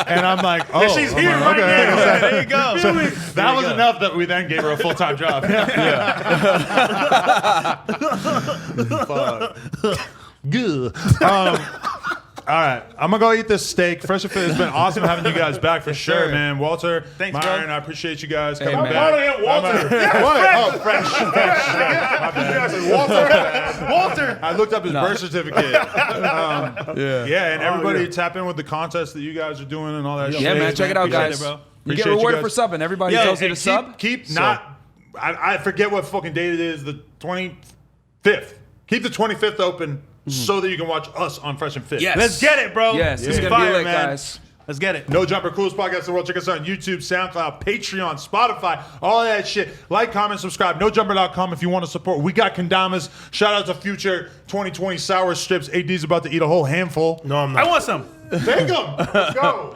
And I'm like, oh. She's here right now. There you go. So that was enough that we then gave her a full-time job. Fuck. Good. All right, I'm gonna go eat this steak. Fresh and Fit has been awesome having you guys back for sure, man. Walter, Thanks, Myron, bro. I appreciate you guys Hey, coming man. back. Walter. What? Oh, fresh. My bad. Walter. I looked up his birth certificate. Yeah, and everybody tap in with the contest that you guys are doing and all that shit. Yeah, man, check it out, Appreciate guys. it, bro. You Appreciate get you rewarded guys. for subbing. Everybody Yo, tells you And to sub. keep So- not. I forget what fucking date it is. The 25th. Keep the 25th open so that you can watch us on Fresh and Fit. Yes. Let's get it, bro. Yes, it's Be gonna be fire, lit, man. guys. Let's get it. No Jumper, coolest podcast in the world. Check us out on YouTube, SoundCloud, Patreon, Spotify, all of that shit. Like, comment, subscribe. NoJumper.com if you want to support. We got Kendamas. Shout out to Future 2020 Sour Strips. AD's about to eat a whole handful. No, I'm not. I want some. Take them. Let's go.